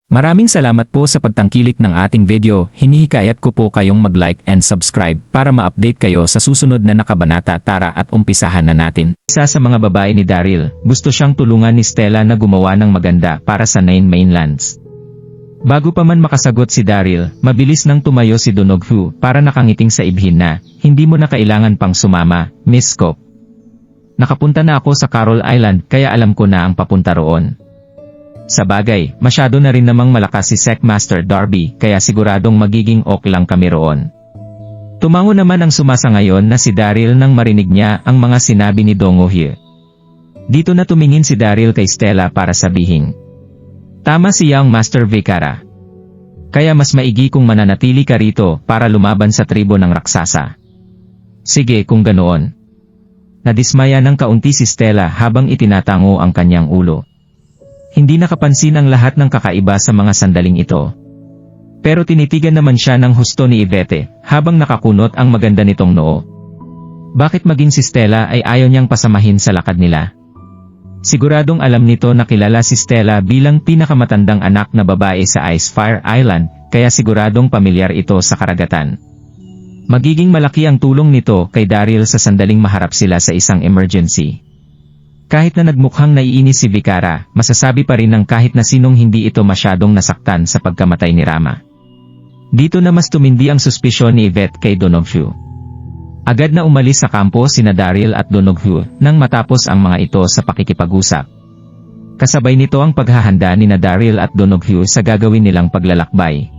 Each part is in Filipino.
Maraming salamat po sa pagtangkilik ng ating video. Hinihikayat ko po kayong mag-like and subscribe para ma-update kayo sa susunod na nakabanata. Tara at umpisahan na natin. Isa sa mga babae ni Daryl, gusto siyang tulungan ni Stella na gumawa ng maganda para sa Nine Mainlands. Bago pa man makasagot si Daryl, mabilis nang tumayo si Donoghu para nakangiting sa ibhin na, "Hindi mo na kailangan pang sumama, Miss Scope. Nakapunta na ako sa Coral Island kaya alam ko na ang papunta roon." Sa bagay, masyado na rin namang malakas si Seckmaster Darby kaya siguradong magiging ok lang kami roon. Tumango naman ang sumasangayon na si Daryl nang marinig niya ang mga sinabi ni Donoghu. Dito na tumingin si Daryl kay Stella para sabihin, "Tama si Young Master Vikara. Kaya mas maigi kung mananatili ka rito para lumaban sa tribo ng raksasa." "Sige kung ganoon." Nadismaya ng kaunti si Stella habang itinatango ang kanyang ulo. Hindi nakapansin ang lahat ng kakaiba sa mga sandaling ito. Pero tinitigan naman siya ng husto ni Yvette habang nakakunot ang maganda nitong noo. Bakit maging si Stella ay ayaw niyang pasamahin sa lakad nila? Siguradong alam nito na kilala si Stella bilang pinakamatandang anak na babae sa Icefire Island, kaya siguradong pamilyar ito sa karagatan. Magiging malaki ang tulong nito kay Daryl sa sandaling maharap sila sa isang emergency. Kahit na nagmukhang naiinis si Vikara, masasabi pa rin ng kahit na sinong hindi ito masyadong nasaktan sa pagkamatay ni Rama. Dito na mas tumindi ang suspisyon ni Yvette kay Donoghu. Agad na umalis sa kampo sina Daryl at Donoghu nang matapos ang mga ito sa pakikipag-usap. Kasabay nito ang paghahanda ni Daryl at Donoghu sa gagawin nilang paglalakbay.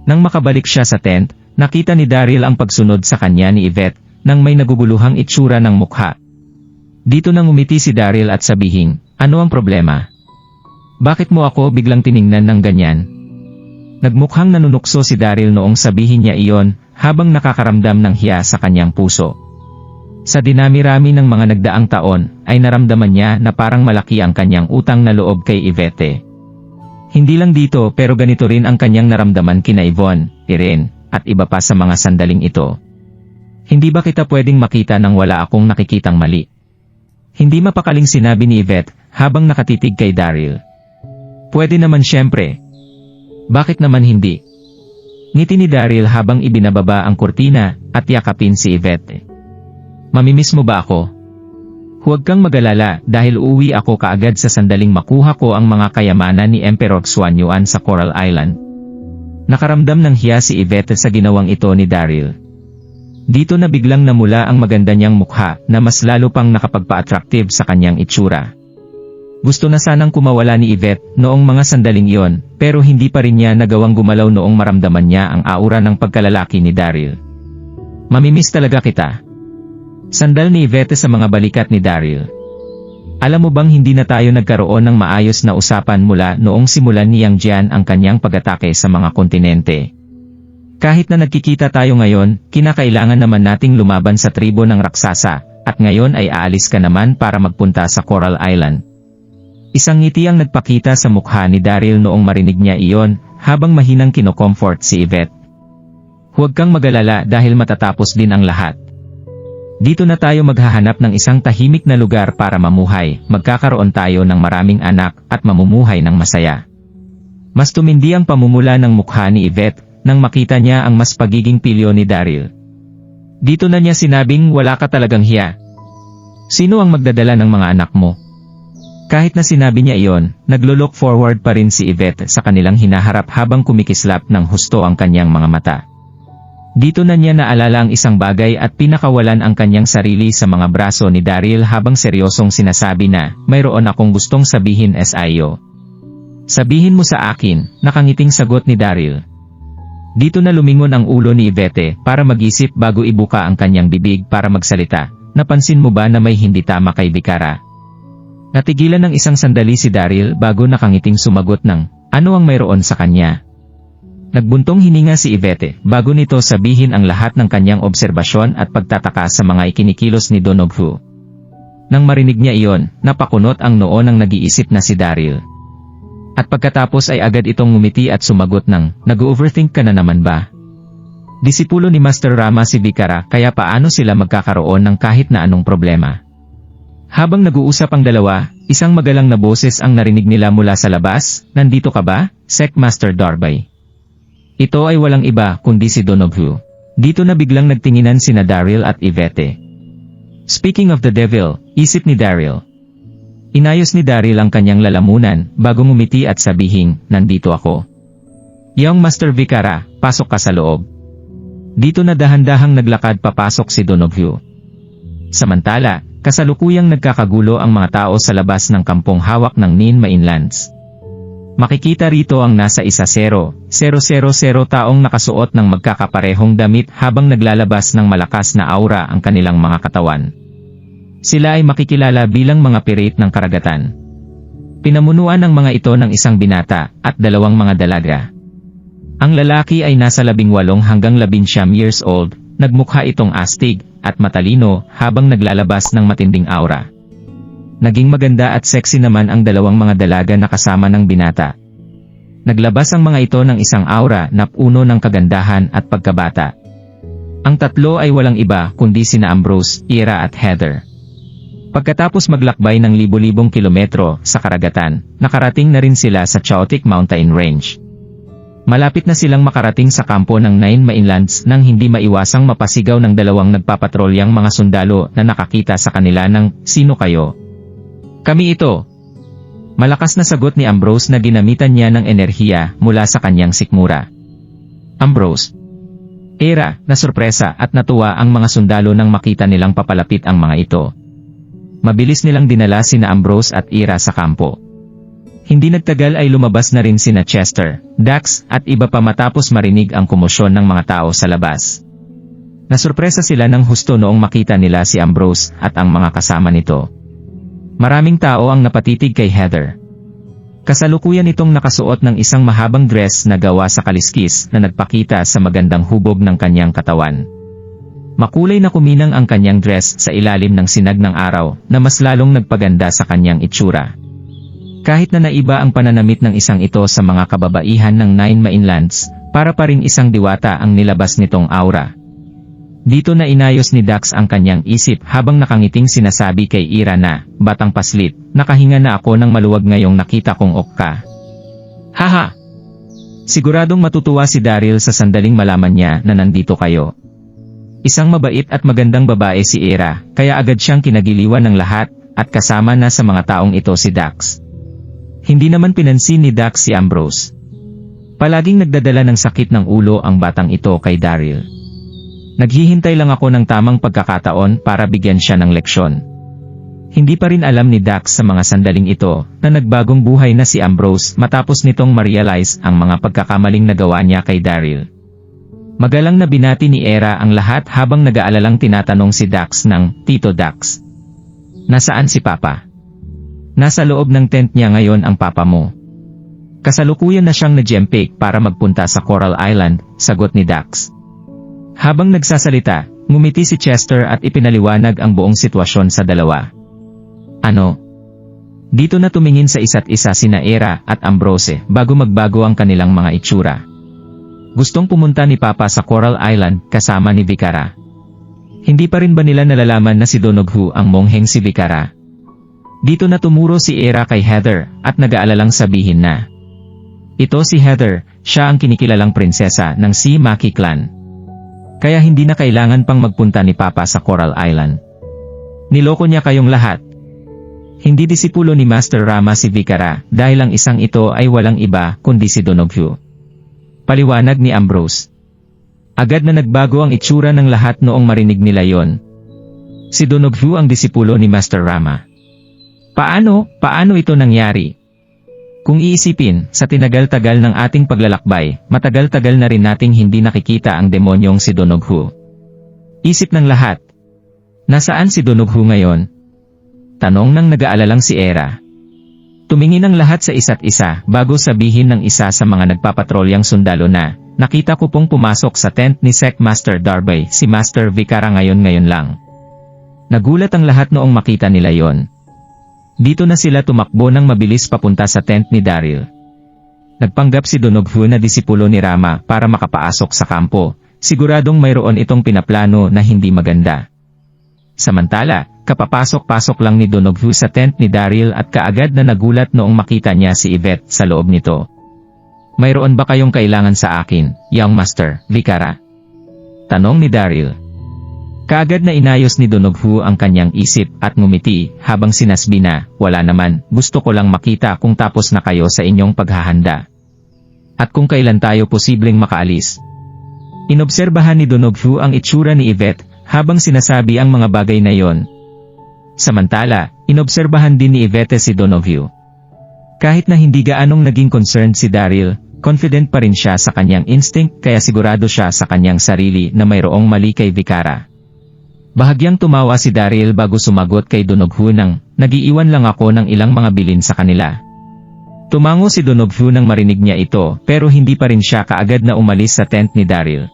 Nang makabalik siya sa tent, nakita ni Daryl ang pagsunod sa kanya ni Yvette nang may naguguluhang itsura ng mukha. Dito nang umiti si Daryl at sabihin, "Ano ang problema? Bakit mo ako biglang tiningnan ng ganyan?" Nagmukhang nanunukso si Daryl noong sabihin niya iyon, habang nakakaramdam ng hiya sa kanyang puso. Sa dinami-rami ng mga nagdaang taon, ay naramdaman niya na parang malaki ang kanyang utang na loob kay Yvette. Hindi lang dito pero ganito rin ang kanyang naramdaman kina Yvonne, Irene, at iba pa sa mga sandaling ito. "Hindi ba kita pwedeng makita nang wala akong nakikitang mali?" Hindi mapakaling sinabi ni Yvette habang nakatitig kay Daryl. "Pwede naman siyempre. Bakit naman hindi?" Ngiti ni Daryl habang ibinababa ang kurtina at yakapin si Yvette. "Mamimiss mo ba ako? Huwag kang mag-alala dahil uuwi ako kaagad sa sandaling makuha ko ang mga kayamanan ni Emperor Xuanyuan sa Coral Island." Nakaramdam ng hiya si Yvette sa ginawang ito ni Daryl. Dito na biglang namula ang maganda niyang mukha na mas lalo pang nakapagpa-attractive sa kanyang itsura. Gusto na sanang kumawala ni Yvette noong mga sandaling iyon, pero hindi pa rin niya nagawang gumalaw noong maramdaman niya ang aura ng pagkalalaki ni Daryl. "Mamimiss talaga kita." Sandal ni Yvette sa mga balikat ni Daryl. "Alam mo bang hindi na tayo nagkaroon ng maayos na usapan mula noong simulan ni Yang Jian ang kanyang pag-atake sa mga kontinente? Kahit na nagkikita tayo ngayon, kinakailangan naman nating lumaban sa tribo ng raksasa, at ngayon ay aalis ka naman para magpunta sa Coral Island." Isang ngiti ang nagpakita sa mukha ni Daryl noong marinig niya iyon, habang mahinang kinocomfort si Yvette. "Huwag kang mag-alala dahil matatapos din ang lahat. Dito na tayo maghahanap ng isang tahimik na lugar para mamuhay, magkakaroon tayo ng maraming anak at mamumuhay ng masaya." Mas tumindi ang pamumula ng mukha ni Yvette nang makita niya ang mas pagiging pilyo ni Daryl. Dito na niya sinabing, "Wala ka talagang hiya. Sino ang magdadala ng mga anak mo?" Kahit na sinabi niya iyon, naglo-look forward pa rin si Yvette sa kanilang hinaharap habang kumikislap ng husto ang kanyang mga mata. Dito na niya naalala ang isang bagay at pinakawalan ang kanyang sarili sa mga braso ni Daryl habang seryosong sinasabi na, "Mayroon akong gustong sabihin sa/iyo." "Sabihin mo sa akin," nakangiting sagot ni Daryl. Dito na lumingon ang ulo ni Yvette para mag-isip bago ibuka ang kanyang bibig para magsalita. "Napansin mo ba na may hindi tama kay Vikara?" Natigilan ng isang sandali si Daryl bago nakangiting sumagot ng, "Ano ang mayroon sa kanya?" Nagbuntong hininga si Yvette bago nito sabihin ang lahat ng kanyang obserbasyon at pagtataka sa mga ikinikilos ni Donoghu. Nang marinig niya iyon, napakunot ang noo ng nag-iisip na si Daryl. At pagkatapos ay agad itong ngumiti at sumagot ng, "Nag-overthink ka na naman ba? Disipulo ni Master Rama si Vikara kaya paano sila magkakaroon ng kahit na anong problema?" Habang nag-uusap ang dalawa, Isang magalang na boses ang narinig nila mula sa labas. Nandito ka ba, Sec Master Darby? Ito ay walang iba kundi si Donoghu. Dito na biglang nagtinginan sina Daryl at Yvette. Speaking of the devil, isip ni Daryl. Inayos ni Daryl ang kanyang lalamunan bago ngumiti at sabihing, nandito ako. Young Master Vicara, pasok ka sa loob. Dito na dahan-dahang naglakad papasok si Donoghu. Samantala, kasalukuyang nagkakagulo ang mga tao sa labas ng kampong hawak ng Nin Mainlands. Makikita rito ang nasa 1,000 taong nakasuot ng magkakaparehong damit habang naglalabas ng malakas na aura ang kanilang mga katawan. Sila ay makikilala bilang mga pirit ng karagatan. Pinamunuan ng mga ito ng isang binata at 2 mga dalaga. Ang lalaki ay nasa 18 hanggang 19 years old, nagmukha itong astig at matalino habang naglalabas ng matinding aura. Naging maganda at sexy naman ang 2 mga dalaga na kasama ng binata. Naglabas ang mga ito ng isang aura na puno ng kagandahan at pagkabata. Ang tatlo ay walang iba kundi sina Ambrose, Ira at Heather. Pagkatapos maglakbay ng libo-libong kilometro sa karagatan, nakarating na rin sila sa Chaotic Mountain Range. Malapit na silang makarating sa kampo ng Nine Mainlands nang hindi maiwasang mapasigaw ng 2 nagpapatrolyang mga sundalo na nakakita sa kanila ng, "Sino kayo?" "Kami ito." Malakas na sagot ni Ambrose na ginamitan niya ng enerhiya mula sa kanyang sikmura. Ambrose. Ira, nasurpresa at natuwa ang mga sundalo nang makita nilang papalapit ang mga ito. Mabilis nilang dinala sina Ambrose at Ira sa kampo. Hindi nagtagal ay lumabas na rin sina Chester, Dax at iba pa matapos marinig ang komosyon ng mga tao sa labas. Nasurpresa sila nang husto noong makita nila si Ambrose at ang mga kasama nito. Maraming tao ang napatitig kay Heather. Kasalukuyan itong nakasuot ng isang mahabang dress na gawa sa kaliskis na nagpakita sa magandang hubog ng kanyang katawan. Makulay na kuminang ang kanyang dress sa ilalim ng sinag ng araw na mas lalong nagpaganda sa kanyang itsura. Kahit na naiba ang pananamit ng isang ito sa mga kababaihan ng Nine Mainlands, para pa rin isang diwata ang nilabas nitong aura. Dito na inayos ni Dax ang kanyang isip habang nakangiting sinasabi kay Ira na, "Batang paslit, nakahinga na ako ng maluwag ngayong nakita kong okka." Haha! Siguradong matutuwa si Daryl sa sandaling malaman niya na nandito kayo. Isang mabait at magandang babae si Ira, kaya agad siyang kinagiliwan ng lahat, at kasama na sa mga taong ito si Dax. Hindi naman pinansin ni Dax si Ambrose. Palaging nagdadala ng sakit ng ulo ang batang ito kay Daryl. Naghihintay lang ako ng tamang pagkakataon para bigyan siya ng leksyon. Hindi pa rin alam ni Dax sa mga sandaling ito na nagbagong buhay na si Ambrose matapos nitong ma-realize ang mga pagkakamaling nagawa niya kay Daryl. Magalang na binati ni Ira ang lahat habang nag-aalalang tinatanong si Dax ng, "Tito Dax, nasaan si Papa?" "Nasa loob ng tent niya ngayon ang papa mo. Kasalukuyan na siyang na-jempake para magpunta sa Coral Island," sagot ni Dax. Habang nagsasalita, ngumiti si Chester at ipinaliwanag ang buong sitwasyon sa dalawa. "Ano?" Dito na tumingin sa isa't isa sina Ira at Ambrose bago magbago ang kanilang mga itsura. Gustong pumunta ni Papa sa Coral Island kasama ni Vicara. Hindi pa rin ba nila nalalaman na si Donoghu ang mongheng si Vicara? Dito na tumuro si Ira kay Heather at nag-aalalang sabihin na, "Ito si Heather, siya ang kinikilalang prinsesa ng Si Maki clan. Kaya hindi na kailangan pang magpunta ni Papa sa Coral Island. Niloko niya kayong lahat. Hindi disipulo ni Master Rama si Vicara dahil ang isang ito ay walang iba kundi si Donoghu." Paliwanag ni Ambrose. Agad na nagbago ang itsura ng lahat noong marinig nila yon. Si Donoghu ang disipulo ni Master Rama. Paano ito nangyari? Kung iisipin, sa tinagal-tagal ng ating paglalakbay, matagal-tagal na rin nating hindi nakikita ang demonyong si Donoghu. Isip ng lahat. Nasaan si Donoghu ngayon? Tanong ng nag-aalalang si Ira. Tumingin ang lahat sa isa't isa bago sabihin ng isa sa mga nagpapatrolyang sundalo na, "Nakita ko pong pumasok sa tent ni Sec Master Darby si Master Vicara ngayon lang." Nagulat ang lahat noong makita nila yon. Dito na sila tumakbo ng mabilis papunta sa tent ni Daryl. Nagpanggap si Donoghu na disipulo ni Rama para makapaasok sa kampo, siguradong mayroon itong pinaplano na hindi maganda. Samantala, kapapasok-pasok lang ni Donoghu sa tent ni Daryl at kaagad na nagulat noong makita niya si Yvette sa loob nito. "Mayroon ba kayong kailangan sa akin, young master, Vikara?" tanong ni Daryl. Kaagad na inayos ni Donoghu ang kanyang isip at ngumiti habang sinasbi na, "Wala naman, gusto ko lang makita kung tapos na kayo sa inyong paghahanda. At kung kailan tayo posibleng makaalis." Inobserbahan ni Donoghu ang itsura ni Yvette habang sinasabi ang mga bagay na yon. Samantala, inobserbahan din ni Yvette si Donoghu. Kahit na hindi gaanong naging concerned si Daryl, confident pa rin siya sa kanyang instinct kaya sigurado siya sa kanyang sarili na mayroong mali kay Vikara. Bahagyang tumawa si Daryl bago sumagot kay Donoghu nang, "Nag-iiwan lang ako ng ilang mga bilin sa kanila." Tumango si Donoghu nang marinig niya ito pero hindi pa rin siya kaagad na umalis sa tent ni Daryl.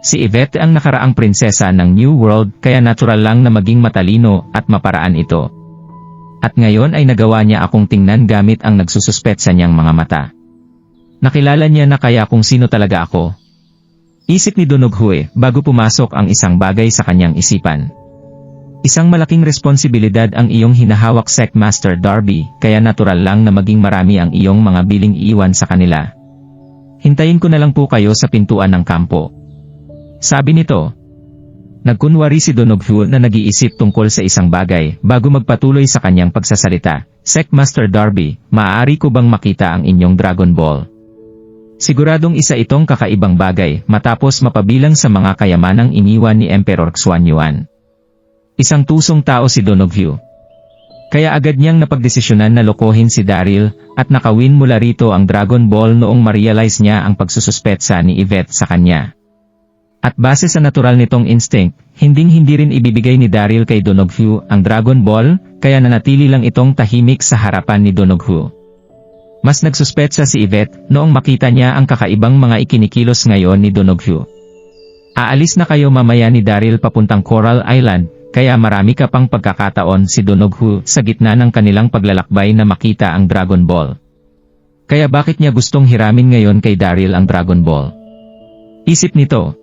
Si Yvette ang nakaraang prinsesa ng New World kaya natural lang na maging matalino at maparaan ito. At ngayon ay nagawa niya akong tingnan gamit ang nagsususpet sa niyang mga mata. Nakilala niya na kaya kung sino talaga ako. Isip ni Donoghu bago pumasok ang isang bagay sa kanyang isipan. Isang malaking responsibilidad ang iyong hinahawak Sect Master Darby kaya natural lang na maging marami ang iyong mga biling iiwan sa kanila. "Hintayin ko na lang po kayo sa pintuan ng kampo," sabi nito. Nagkunwari si Donoghu na nag-iisip tungkol sa isang bagay bago magpatuloy sa kanyang pagsasalita. "Sect Master Darby, maaari ko bang makita ang inyong Dragon Ball? Siguradong isa itong kakaibang bagay matapos mapabilang sa mga kayamanang iniwan ni Emperor Xuanyuan." Isang tusong tao si Donoghu. Kaya agad niyang napagdesisyonan na lokohin si Daryl at nakawin mula rito ang Dragon Ball noong ma-realize niya ang pagsususpetsa ni Yvette sa kanya. At base sa natural nitong instinct, hinding-hindi rin ibibigay ni Daryl kay Donoghu ang Dragon Ball, kaya nanatili lang itong tahimik sa harapan ni Donoghu. Mas nagsuspetsa si Yvette noong makita niya ang kakaibang mga ikinikilos ngayon ni Donoghu. "Aalis na kayo mamaya ni Daryl papuntang Coral Island, kaya marami ka pang pagkakataon," si Donoghu sa gitna ng kanilang paglalakbay na makita ang Dragon Ball. Kaya bakit niya gustong hiramin ngayon kay Daryl ang Dragon Ball? Isip nito.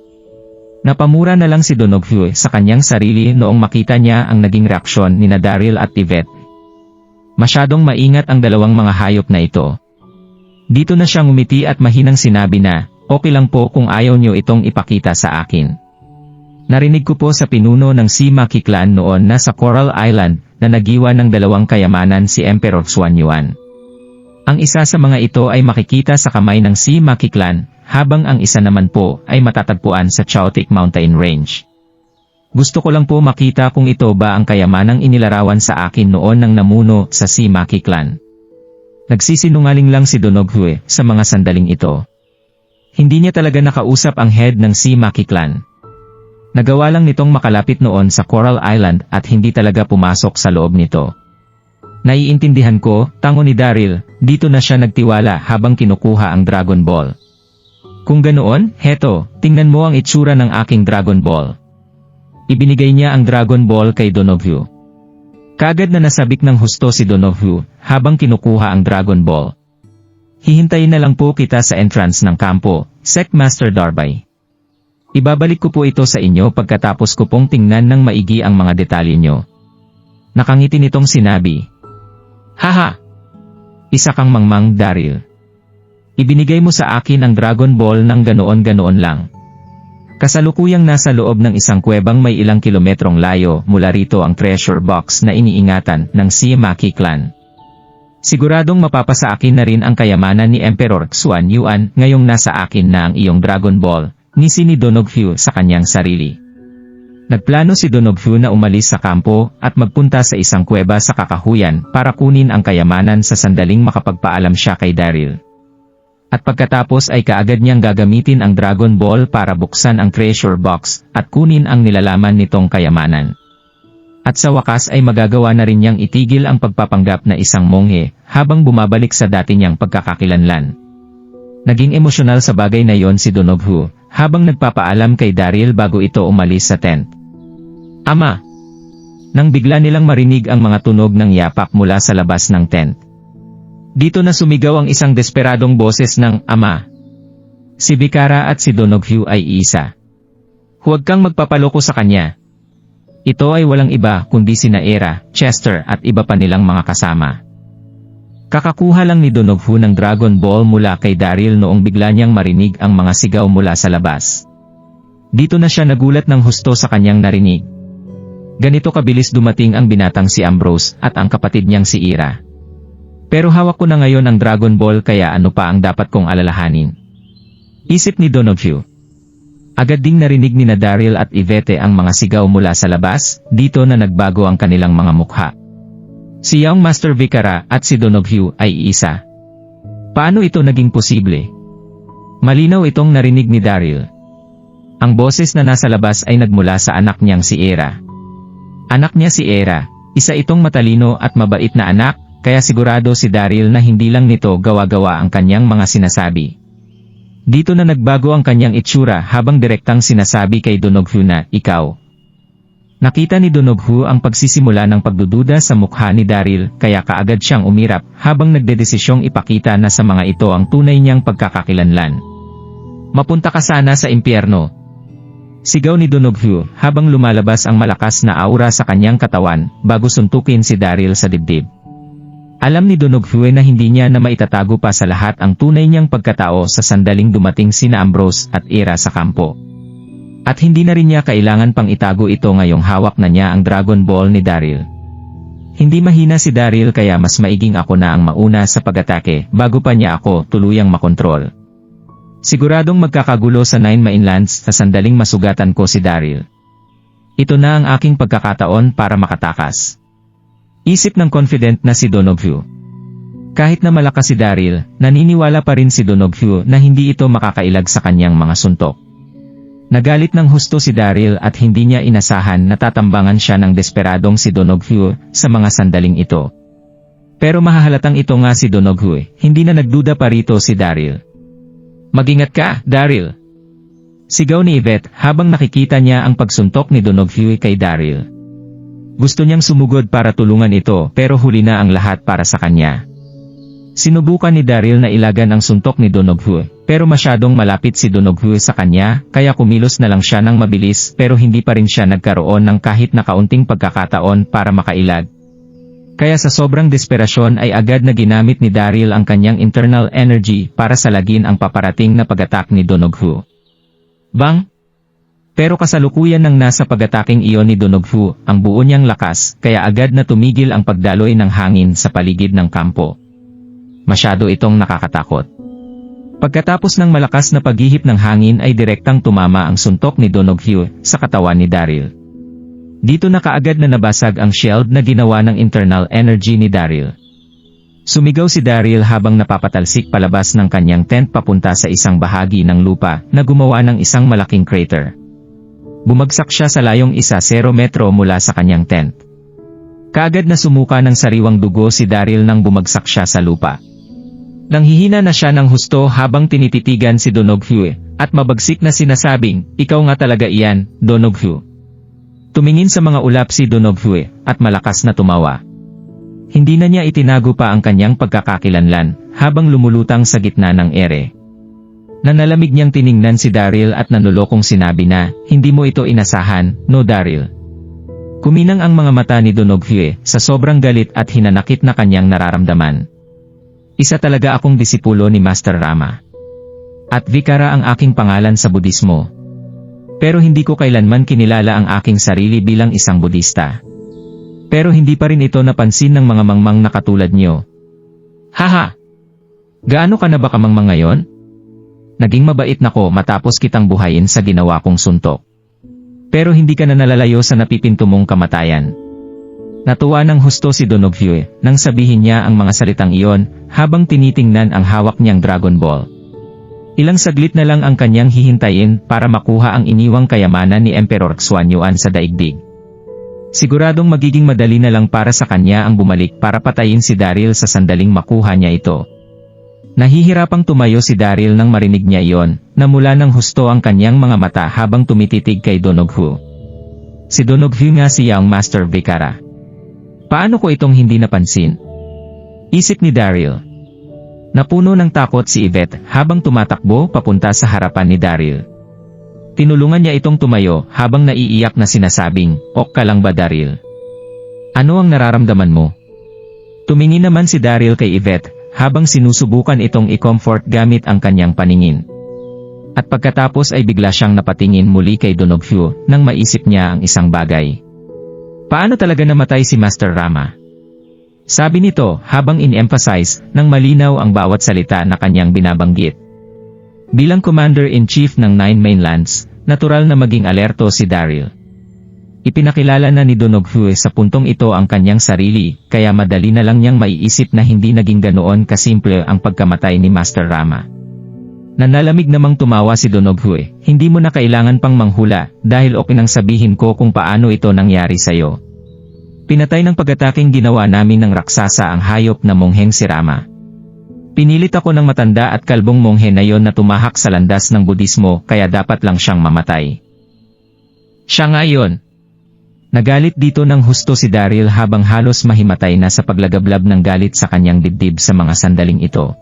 Napamura na lang si Donoghu sa kanyang sarili noong makita niya ang naging reaksyon ni Daryl at Yvette. Masyadong maingat ang dalawang mga hayop na ito. Dito na siya ngumiti at mahinang sinabi na, "Okay lang po kung ayaw niyo itong ipakita sa akin. Narinig ko po sa pinuno ng Maki Clan noon na sa Coral Island na nagiwan ng dalawang kayamanan si Emperor Xuanyuan. Ang isa sa mga ito ay makikita sa kamay ng Maki Clan, habang ang isa naman po ay matatagpuan sa Chaotic Mountain Range. Gusto ko lang po makita kung ito ba ang kayamanang inilarawan sa akin noon ng namuno sa Maki Clan." Nagsisinungaling lang si Donoghu sa mga sandaling ito. Hindi niya talaga nakausap ang head ng Maki Clan. Nagawa lang nitong makalapit noon sa Coral Island at hindi talaga pumasok sa loob nito. "Naiintindihan ko," tango ni Daryl, dito na siya nagtiwala habang kinukuha ang Dragon Ball. "Kung ganoon, heto, tingnan mo ang itsura ng aking Dragon Ball." Ibinigay niya ang Dragon Ball kay Donoghu. Kaagad na nasabik ng husto si Donoghu habang kinukuha ang Dragon Ball. "Hihintayin na lang po kita sa entrance ng kampo, Sect Master Darby. Ibabalik ko po ito sa inyo pagkatapos ko pong tingnan ng maigi ang mga detalye nyo." Nakangiti nitong sinabi. "Haha! Isa kang mangmang, Daryl. Ibinigay mo sa akin ang Dragon Ball ng ganoon-ganoon lang. Kasalukuyang nasa loob ng isang kuwebang may ilang kilometrong layo mula rito ang treasure box na iniingatan ng Maki Clan. Siguradong mapapasa akin na rin ang kayamanan ni Emperor Xuanyuan ngayong nasa akin na ang iyong Dragon Ball," ngisi ni Donoghu sa kanyang sarili. Nagplano si Donoghu na umalis sa kampo at magpunta sa isang kuweba sa kakahuyan para kunin ang kayamanan sa sandaling makapagpaalam siya kay Daryl. At pagkatapos ay kaagad niyang gagamitin ang Dragon Ball para buksan ang treasure box at kunin ang nilalaman nitong kayamanan. At sa wakas ay magagawa na rin niyang itigil ang pagpapanggap na isang monghe habang bumabalik sa dati niyang pagkakakilanlan. Naging emosyonal sa bagay na yon si Donoghu habang nagpapaalam kay Daryl bago ito umalis sa tent. "Ama!" Nang bigla nilang marinig ang mga tunog ng yapak mula sa labas ng tent. Dito na sumigaw ang isang desperadong boses ng ama. Si Vikara at si Donoghu ay isa. "Huwag kang magpapaloko sa kanya. Ito ay walang iba kundi sina Era, Chester at iba pa nilang mga kasama. Kakakuha lang ni Donoghu ng Dragon Ball mula kay Daryl noong bigla niyang marinig ang mga sigaw mula sa labas. Dito na siya nagulat ng husto sa kanyang narinig. Ganito kabilis dumating ang binatang si Ambrose at ang kapatid niyang si Ira. Pero hawak ko na ngayon ang Dragon Ball kaya ano pa ang dapat kong alalahanin? Isip ni Donoghu. Agad ding narinig ni Daryl at Yvette ang mga sigaw mula sa labas, dito na nagbago ang kanilang mga mukha. Si Young Master Vikara at si Donoghu ay isa. Paano ito naging posible? Malinaw itong narinig ni Daryl. Ang boses na nasa labas ay nagmula sa anak niyang si Era. Anak niya si Era, isa itong matalino at mabait na anak, kaya sigurado si Daryl na hindi lang nito gawa-gawa ang kanyang mga sinasabi. Dito na nagbago ang kanyang itsura habang direktang sinasabi kay Donoghu na, ikaw. Nakita ni Donoghu ang pagsisimula ng pagdududa sa mukha ni Daryl kaya kaagad siyang umirap habang nagdedesisyong ipakita na sa mga ito ang tunay niyang pagkakakilanlan. Mapunta ka sana sa impyerno. Sigaw ni Donoghu habang lumalabas ang malakas na aura sa kanyang katawan bago suntukin si Daryl sa dibdib. Alam ni Donoghu na hindi niya na maitatago pa sa lahat ang tunay niyang pagkatao sa sandaling dumating sina Ambrose at Era sa kampo. At hindi na rin niya kailangan pang itago ito ngayong hawak na niya ang Dragon Ball ni Daryl. Hindi mahina si Daryl kaya mas maiging ako na ang mauna sa pag-atake bago pa niya ako tuluyang makontrol. Siguradong magkakagulo sa Nine Mainlands sa sandaling masugatan ko si Daryl. Ito na ang aking pagkakataon para makatakas. Isip ng confident na si Donoghu. Kahit na malakas si Daryl, naniniwala pa rin si Donoghu na hindi ito makakailag sa kanyang mga suntok. Nagalit ng husto si Daryl at hindi niya inasahan na tatambangan siya ng desperadong si Donoghu sa mga sandaling ito. Pero mahahalatang ito nga si Donoghu, hindi na nagduda pa rito si Daryl. Mag-ingat ka, Daryl! Sigaw ni Yvette habang nakikita niya ang pagsuntok ni Donoghu kay Daryl. Gusto niyang sumugod para tulungan ito pero huli na ang lahat para sa kanya. Sinubukan ni Daryl na ilagan ang suntok ni Donoghu, pero masyadong malapit si Donoghu sa kanya, kaya kumilos na lang siya ng mabilis pero hindi pa rin siya nagkaroon ng kahit na kaunting pagkakataon para makailag. Kaya sa sobrang desperasyon ay agad na ginamit ni Daryl ang kanyang internal energy para salagin ang paparating na pag-attack ni Donoghu. Bang! Pero kasalukuyan nang nasa pag-ataking iyon ni Donoghu ang buo niyang lakas, kaya agad na tumigil ang pagdaloy ng hangin sa paligid ng kampo. Masyado itong nakakatakot. Pagkatapos ng malakas na paghihip ng hangin ay direktang tumama ang suntok ni Donoghu sa katawan ni Daryl. Dito na kaagad na nabasag ang shield na ginawa ng internal energy ni Daryl. Sumigaw si Daryl habang napapatalsik palabas ng kanyang tent papunta sa isang bahagi ng lupa na gumawa ng isang malaking crater. Bumagsak siya sa layong 1.0 metro mula sa kanyang tent. Kaagad na sumuka ng sariwang dugo si Daryl nang bumagsak siya sa lupa. Nanghihina na siya ng husto habang tinititigan si Donoghu at mabagsik na sinasabing, ikaw nga talaga iyan, Donoghu. Tumingin sa mga ulap si Donoghu at malakas na tumawa. Hindi na niya itinago pa ang kanyang pagkakakilanlan habang lumulutang sa gitna ng ere. Nanalamig niyang tiningnan si Daryl at nanulokong sinabi na, hindi mo ito inasahan, no Daryl. Kuminang ang mga mata ni Donoghu sa sobrang galit at hinanakit na kanyang nararamdaman. Isa talaga akong disipulo ni Master Rama. At Vikara ang aking pangalan sa Budismo. Pero hindi ko kailanman kinilala ang aking sarili bilang isang Budista. Pero hindi pa rin ito napansin ng mga mangmang na katulad niyo. Haha! Gaano ka na ba kamangmang ngayon? Naging mabait na ko matapos kitang buhayin sa ginawa kong suntok. Pero hindi ka na nalalayo sa napipinto mong kamatayan. Natuwa ng husto si Donoghu nang sabihin niya ang mga salitang iyon habang tinitingnan ang hawak niyang Dragon Ball. Ilang saglit na lang ang kanyang hihintayin para makuha ang iniwang kayamanan ni Emperor Xuanyuan sa daigdig. Siguradong magiging madali na lang para sa kanya ang bumalik para patayin si Daryl sa sandaling makuha niya ito. Nahihirapang tumayo si Daryl nang marinig niya iyon, na mula ng husto ang kanyang mga mata habang tumititig kay Donoghu. Si Donoghu nga si Young Master Vikara. Paano ko itong hindi napansin? Isip ni Daryl. Napuno ng takot si Yvette habang tumatakbo papunta sa harapan ni Daryl. Tinulungan niya itong tumayo habang naiiyak na sinasabing, "Ok ka lang ba, Daryl? Ano ang nararamdaman mo?" Tumingin naman si Daryl kay Yvette habang sinusubukan itong i-comfort gamit ang kanyang paningin. At pagkatapos ay bigla siyang napatingin muli kay Donoghu nang maisip niya ang isang bagay. Paano talaga namatay si Master Rama? Sabi nito habang in-emphasize ng malinaw ang bawat salita na kanyang binabanggit. Bilang Commander-in-Chief ng 9 Mainlands, natural na maging alerto si Daryl. Ipinakilala na ni Donoghu sa puntong ito ang kanyang sarili, kaya madali na lang niyang maiisip na hindi naging ganoon kasimple ang pagkamatay ni Master Rama. Nanalamig namang tumawa si Donoghu, "Hindi mo na kailangan pang manghula, dahil okay nang sabihin ko kung paano ito nangyari sa'yo. Pinatay ng pag-ataking ginawa namin ng raksasa ang hayop na mongheng si Rama. Pinilit ako ng matanda at kalbong monghe na yon na tumahak sa landas ng Budismo, kaya dapat lang siyang mamatay." Siya nga yun. Nagalit dito ng husto si Daryl habang halos mahimatay na sa paglagablab ng galit sa kanyang dibdib sa mga sandaling ito.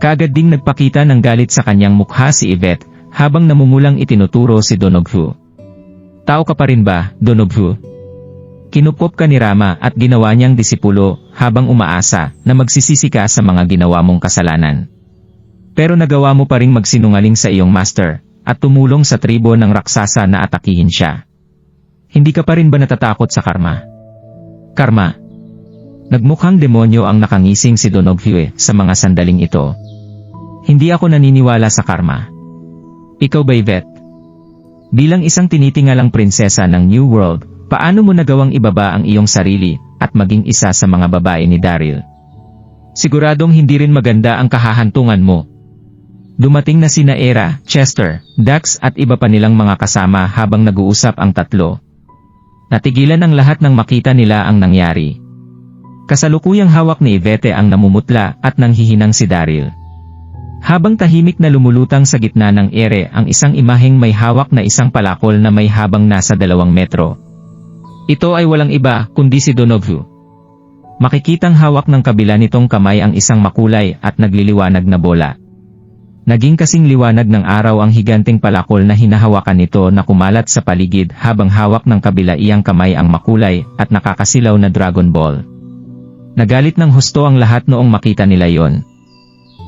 Kaagad ding nagpakita ng galit sa kanyang mukha si Yvette habang namumulang itinuturo si Donoghu. "Tao ka pa rin ba, Donoghu? Kinupkop ka ni Rama at ginawa niyang disipulo habang umaasa na magsisisi ka sa mga ginawa mong kasalanan. Pero nagawa mo pa ring magsinungaling sa iyong master at tumulong sa tribo ng raksasa na atakihin siya. Hindi ka pa rin ba natatakot sa karma?" Karma? Nagmukhang demonyo ang nakangising si Donoghu sa mga sandaling ito. "Hindi ako naniniwala sa karma." "Ikaw ba, Yvette? Bilang isang tinitingalang prinsesa ng New World, paano mo nagawang ibaba ang iyong sarili at maging isa sa mga babae ni Daryl? Siguradong hindi rin maganda ang kahahantungan mo." Dumating na sina Era, Chester, Dax at iba pa nilang mga kasama habang nag-uusap ang tatlo. Natigilan ang lahat nang makita nila ang nangyari. Kasalukuyang hawak ni Yvette ang namumutla at nanghihinang si Daryl. Habang tahimik na lumulutang sa gitna ng ere ang isang imaheng may hawak na isang palakol na may habang nasa 2 metro. Ito ay walang iba kundi si Donoghu. Makikitang hawak ng kabila nitong kamay ang isang makulay at nagliliwanag na bola. Naging kasing liwanag ng araw ang higanteng palakol na hinahawakan nito na kumalat sa paligid habang hawak ng kabila iyang kamay ang makulay at nakakasilaw na Dragon Ball. Nagalit ng husto ang lahat noong makita nila yon.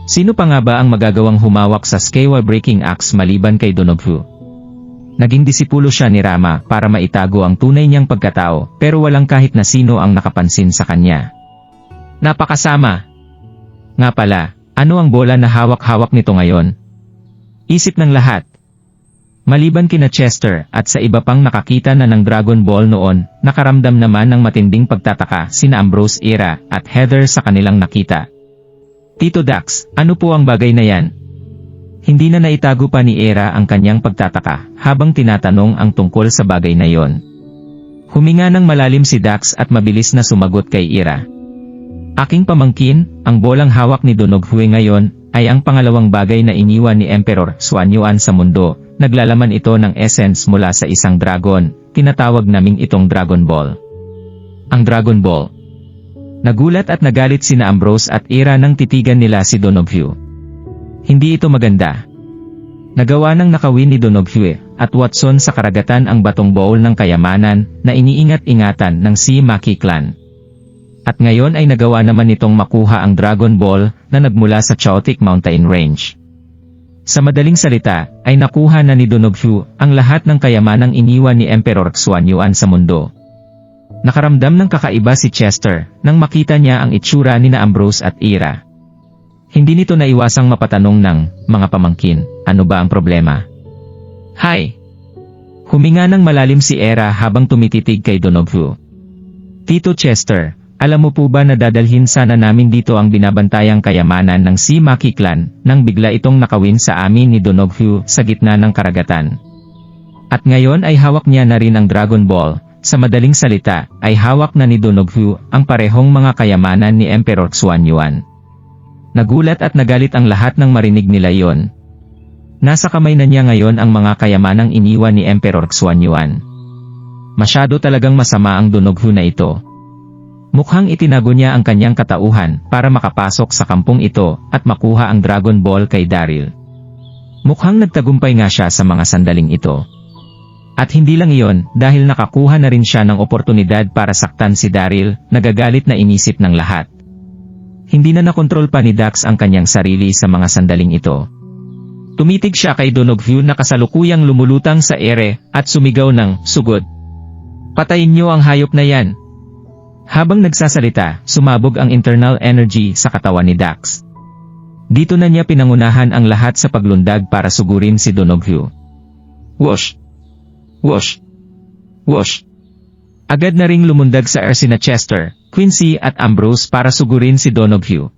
Sino pa nga ba ang magagawang humawak sa Skewa Breaking Axe maliban kay Donoghu? Naging disipulo siya ni Rama para maitago ang tunay niyang pagkatao, pero walang kahit na sino ang nakapansin sa kanya. Napakasama! Nga pala, ano ang bola na hawak-hawak nito ngayon? Isip ng lahat. Maliban kina Chester at sa iba pang nakakita na ng Dragon Ball noon, nakaramdam naman ng matinding pagtataka sina Ambrose, Era at Heather sa kanilang nakita. "Tito Dax, ano po ang bagay na yan?" Hindi na naitago pa ni Era ang kanyang pagtataka habang tinatanong ang tungkol sa bagay na yon. Huminga ng malalim si Dax at mabilis na sumagot kay Era. "Aking pamangkin, ang bolang hawak ni Donoghu ngayon ay ang pangalawang bagay na iniwan ni Emperor Xuanyuan sa mundo. Naglalaman ito ng essence mula sa isang dragon, tinatawag naming itong Dragon Ball." Ang Dragon Ball. Nagulat at nagalit sina Ambrose at Era nang titigan nila si Donoghu. Hindi ito maganda. Nagawa ng nakawin ni Donoghu at Watson sa karagatan ang batong bowl ng kayamanan na iniingat-ingatan ng si Maki clan. At ngayon ay nagawa naman nitong makuha ang Dragon Ball na nagmula sa Chaotic Mountain Range. Sa madaling salita, ay nakuha na ni Donoghu ang lahat ng kayamanang iniwan ni Emperor Xuanyuan sa mundo. Nakaramdam ng kakaiba si Chester nang makita niya ang itsura ni Ambrose at Era. Hindi nito naiwasang mapatanong ng mga pamangkin, ano ba ang problema? "Hi!" Huminga ng malalim si Era habang tumititig kay Donoghu. "Tito Chester, alam mo po ba na dadalhin sana namin dito ang binabantayang kayamanan ng si Maki clan nang bigla itong nakawin sa amin ni Donoghu sa gitna ng karagatan. At ngayon ay hawak niya na rin ang Dragon Ball. Sa madaling salita, ay hawak na ni Donoghu ang parehong mga kayamanan ni Emperor Xuanyuan." Nagulat at nagalit ang lahat nang marinig nila yon. Nasa kamay na niya ngayon ang mga kayamanang iniwan ni Emperor Xuanyuan. Masyado talagang masama ang Donoghu na ito. Mukhang itinago niya ang kanyang katauhan para makapasok sa kampong ito at makuha ang Dragon Ball kay Daryl. Mukhang nagtagumpay nga siya sa mga sandaling ito. At hindi lang iyon, dahil nakakuha na rin siya ng oportunidad para saktan si Daryl, nagagalit na inisip ng lahat. Hindi na nakontrol pa ni Dax ang kanyang sarili sa mga sandaling ito. Tumitig siya kay Donoghu na kasalukuyang lumulutang sa ere, at sumigaw ng, "Sugod! Patayin niyo ang hayop na yan!" Habang nagsasalita, sumabog ang internal energy sa katawan ni Dax. Dito na niya pinangunahan ang lahat sa paglundag para sugurin si Donoghu. Whoosh! Whoosh! Whoosh! Agad na ring lumundag sa air sina Chester, Quincy at Ambrose para sugurin si Donoghu.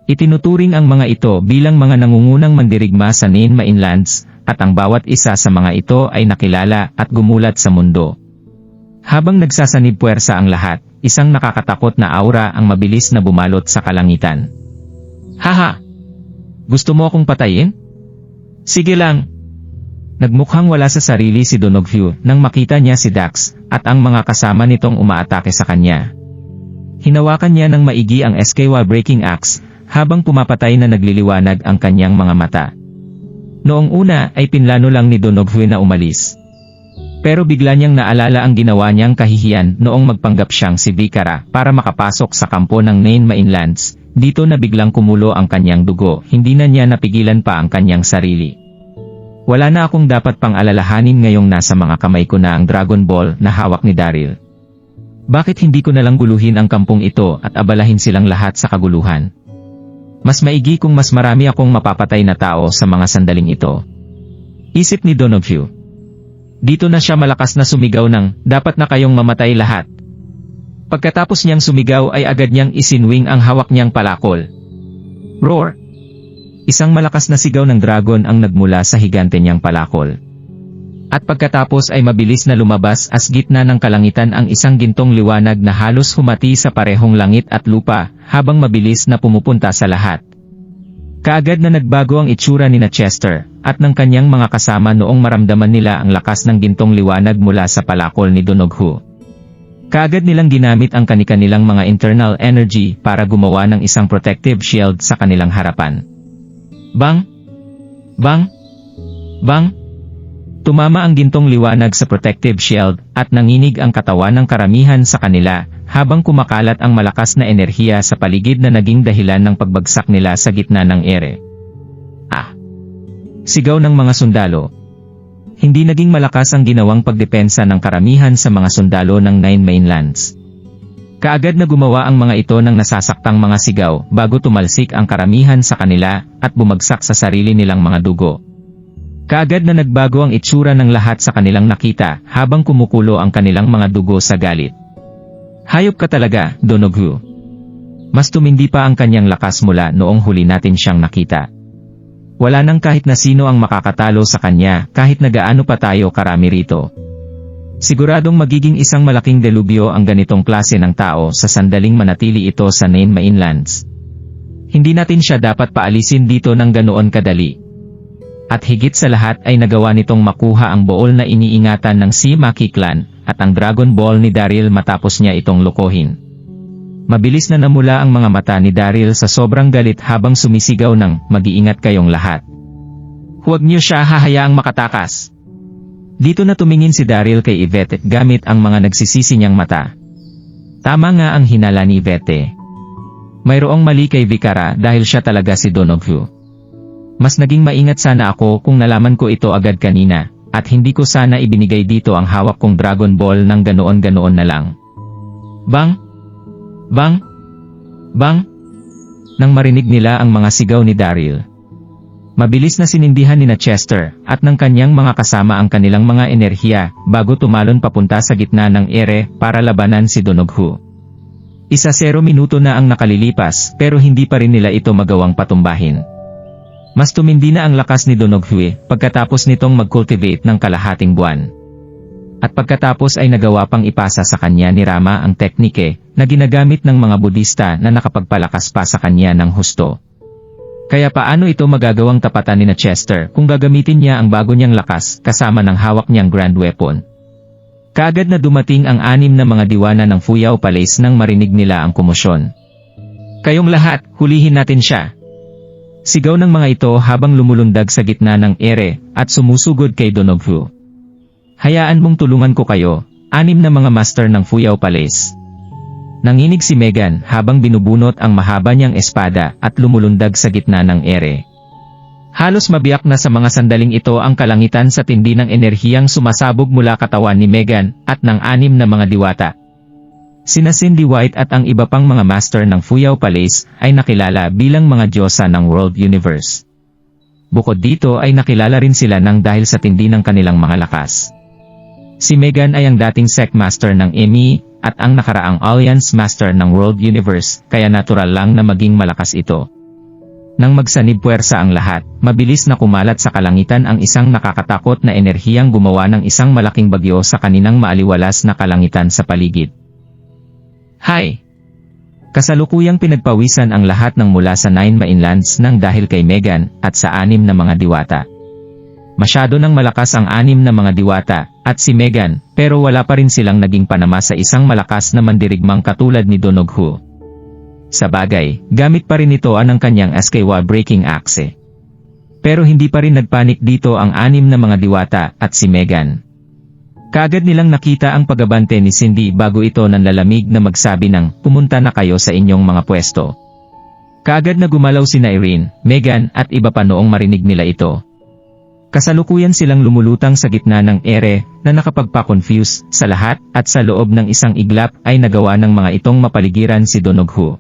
Itinuturing ang mga ito bilang mga nangungunang mandirigma sa Nain Mainlands, at ang bawat isa sa mga ito ay nakilala at gumulat sa mundo. Habang nagsasanib puwersa ang lahat, isang nakakatakot na aura ang mabilis na bumalot sa kalangitan. "Haha! Gusto mo akong patayin? Sige lang!" Nagmukhang wala sa sarili si Donoghu nang makita niya si Dax at ang mga kasama nitong umaatake sa kanya. Hinawakan niya ng maigi ang SKY Breaking Axe habang pumapatay na nagliliwanag ang kanyang mga mata. Noong una ay pinlano lang ni Donoghu na umalis. Pero bigla niyang naalala ang ginawa niyang kahihiyan noong magpanggap siyang si Vikara para makapasok sa kampo ng Nain Mainlands. Dito na biglang kumulo ang kanyang dugo, hindi na niya napigilan pa ang kanyang sarili. Wala na akong dapat pang alalahanin ngayong nasa mga kamay ko na ang Dragon Ball na hawak ni Daryl. Bakit hindi ko nalang guluhin ang kampong ito at abalahin silang lahat sa kaguluhan? Mas maigi kung mas marami akong mapapatay na tao sa mga sandaling ito. Isip ni Donoghu. Dito na siya malakas na sumigaw ng, "Dapat na kayong mamatay lahat." Pagkatapos niyang sumigaw ay agad niyang isinwing ang hawak niyang palakol. Roar! Isang malakas na sigaw ng dragon ang nagmula sa higante niyang palakol. At pagkatapos ay mabilis na lumabas as gitna ng kalangitan ang isang gintong liwanag na halos humati sa parehong langit at lupa, habang mabilis na pumupunta sa lahat. Kaagad na nagbago ang itsura ni Chester, at ng kanyang mga kasama noong maramdaman nila ang lakas ng gintong liwanag mula sa palakol ni Donoghu. Kaagad nilang ginamit ang kanilang mga internal energy para gumawa ng isang protective shield sa kanilang harapan. Bang! Bang! Bang! Tumama ang gintong liwanag sa protective shield at nanginig ang katawan ng karamihan sa kanila, habang kumakalat ang malakas na enerhiya sa paligid na naging dahilan ng pagbagsak nila sa gitna ng ere. Ah! Sigaw ng mga sundalo. Hindi naging malakas ang ginawang pagdepensa ng karamihan sa mga sundalo ng Nain Mainlands. Kaagad na gumawa ang mga ito ng nasasaktang mga sigaw bago tumalsik ang karamihan sa kanila at bumagsak sa sarili nilang mga dugo. Kaagad na nagbago ang itsura ng lahat sa kanilang nakita habang kumukulo ang kanilang mga dugo sa galit. Hayop ka talaga, Donoghu. Mas tumindi pa ang kanyang lakas mula noong huli natin siyang nakita. Wala nang kahit na sino ang makakatalo sa kanya kahit na gaano pa tayo karami rito. Siguradong magiging isang malaking delubyo ang ganitong klase ng tao sa sandaling manatili ito sa Nain Mainlands. Hindi natin siya dapat paalisin dito ng ganoon kadali. At higit sa lahat ay nagawa nitong makuha ang bool na iniingatan ng si Maki Clan at ang Dragon Ball ni Daryl matapos niya itong lokohin. Mabilis na namula ang mga mata ni Daryl sa sobrang galit habang sumisigaw ng, "Mag-iingat kayong lahat. Huwag niyo siya hahayaang makatakas." Dito na tumingin si Daryl kay Yvette gamit ang mga nagsisisi niyang mata. Tama nga ang hinala ni Yvette. Mayroong mali kay Vikara dahil siya talaga si Donoghu. Mas naging maingat sana ako kung nalaman ko ito agad kanina, at hindi ko sana ibinigay dito ang hawak kong Dragon Ball ng ganoon-ganoon na lang. Bang! Bang! Bang! Nang marinig nila ang mga sigaw ni Daryl, mabilis na sinindihan ni Chester at ng kanyang mga kasama ang kanilang mga enerhiya bago tumalon papunta sa gitna ng ere para labanan si Donoghu. 1-0 minuto na ang nakalilipas pero hindi pa rin nila ito magawang patumbahin. Mas tumindi na ang lakas ni Donoghu pagkatapos nitong mag-cultivate ng kalahating buwan. At pagkatapos ay nagawa pang ipasa sa kanya ni Rama ang teknike na ginagamit ng mga Budista na nakapagpalakas pa sa kanya ng husto. Kaya paano ito magagawang tapatan ni Chester kung gagamitin niya ang bago niyang lakas kasama ng hawak niyang grand weapon? Kaagad na dumating ang 6 na mga diwana ng Fuyao Palace nang marinig nila ang komosyon. "Kayong lahat, hulihin natin siya. Sigaw ng mga ito habang lumulundag sa gitna ng ere at sumusugod kay Donoghu. Hayaan mong tulungan ko kayo, 6 na mga master ng Fuyao Palace. Nanginig si Megan habang binubunot ang mahaba niyang espada at lumulundag sa gitna ng ere. Halos mabiyak na sa mga sandaling ito ang kalangitan sa tindi ng enerhiyang sumasabog mula katawan ni Megan at ng 6 na mga diwata. Sina Cindy White at ang iba pang mga master ng Fuyao Palace ay nakilala bilang mga diyosa ng World Universe. Bukod dito ay nakilala rin sila ng dahil sa tindi ng kanilang mga lakas. Si Megan ay ang dating Sect Master ng EMI at ang nakaraang Alliance Master ng World Universe, kaya natural lang na maging malakas ito. Nang magsanib puwersa ang lahat, mabilis na kumalat sa kalangitan ang isang nakakatakot na enerhiyang gumawa ng isang malaking bagyo sa kaninang maaliwalas na kalangitan sa paligid. Hi! Kasalukuyang pinagpawisan ang lahat ng mula sa 9 Mainlands nang dahil kay Megan at sa 6 na mga diwata. Masyado nang malakas ang 6 na mga diwata at si Megan, pero wala pa rin silang naging panama sa isang malakas na mandirigmang katulad ni Donoghu. Sa bagay, gamit pa rin ito ang kanyang SKY Breaking Axe. Pero hindi pa rin nagpanik dito ang 6 na mga diwata at si Megan. Kaagad nilang nakita ang pagabante ni Cindy bago ito nanlalamig na magsabi ng, pumunta na kayo sa inyong mga pwesto. Kaagad na gumalaw sina Irene, Megan at iba pa noong marinig nila ito. Kasalukuyan silang lumulutang sa gitna ng ere na nakapagpa-confuse sa lahat at sa loob ng isang iglap ay nagawa ng mga itong mapaligiran si Donoghu.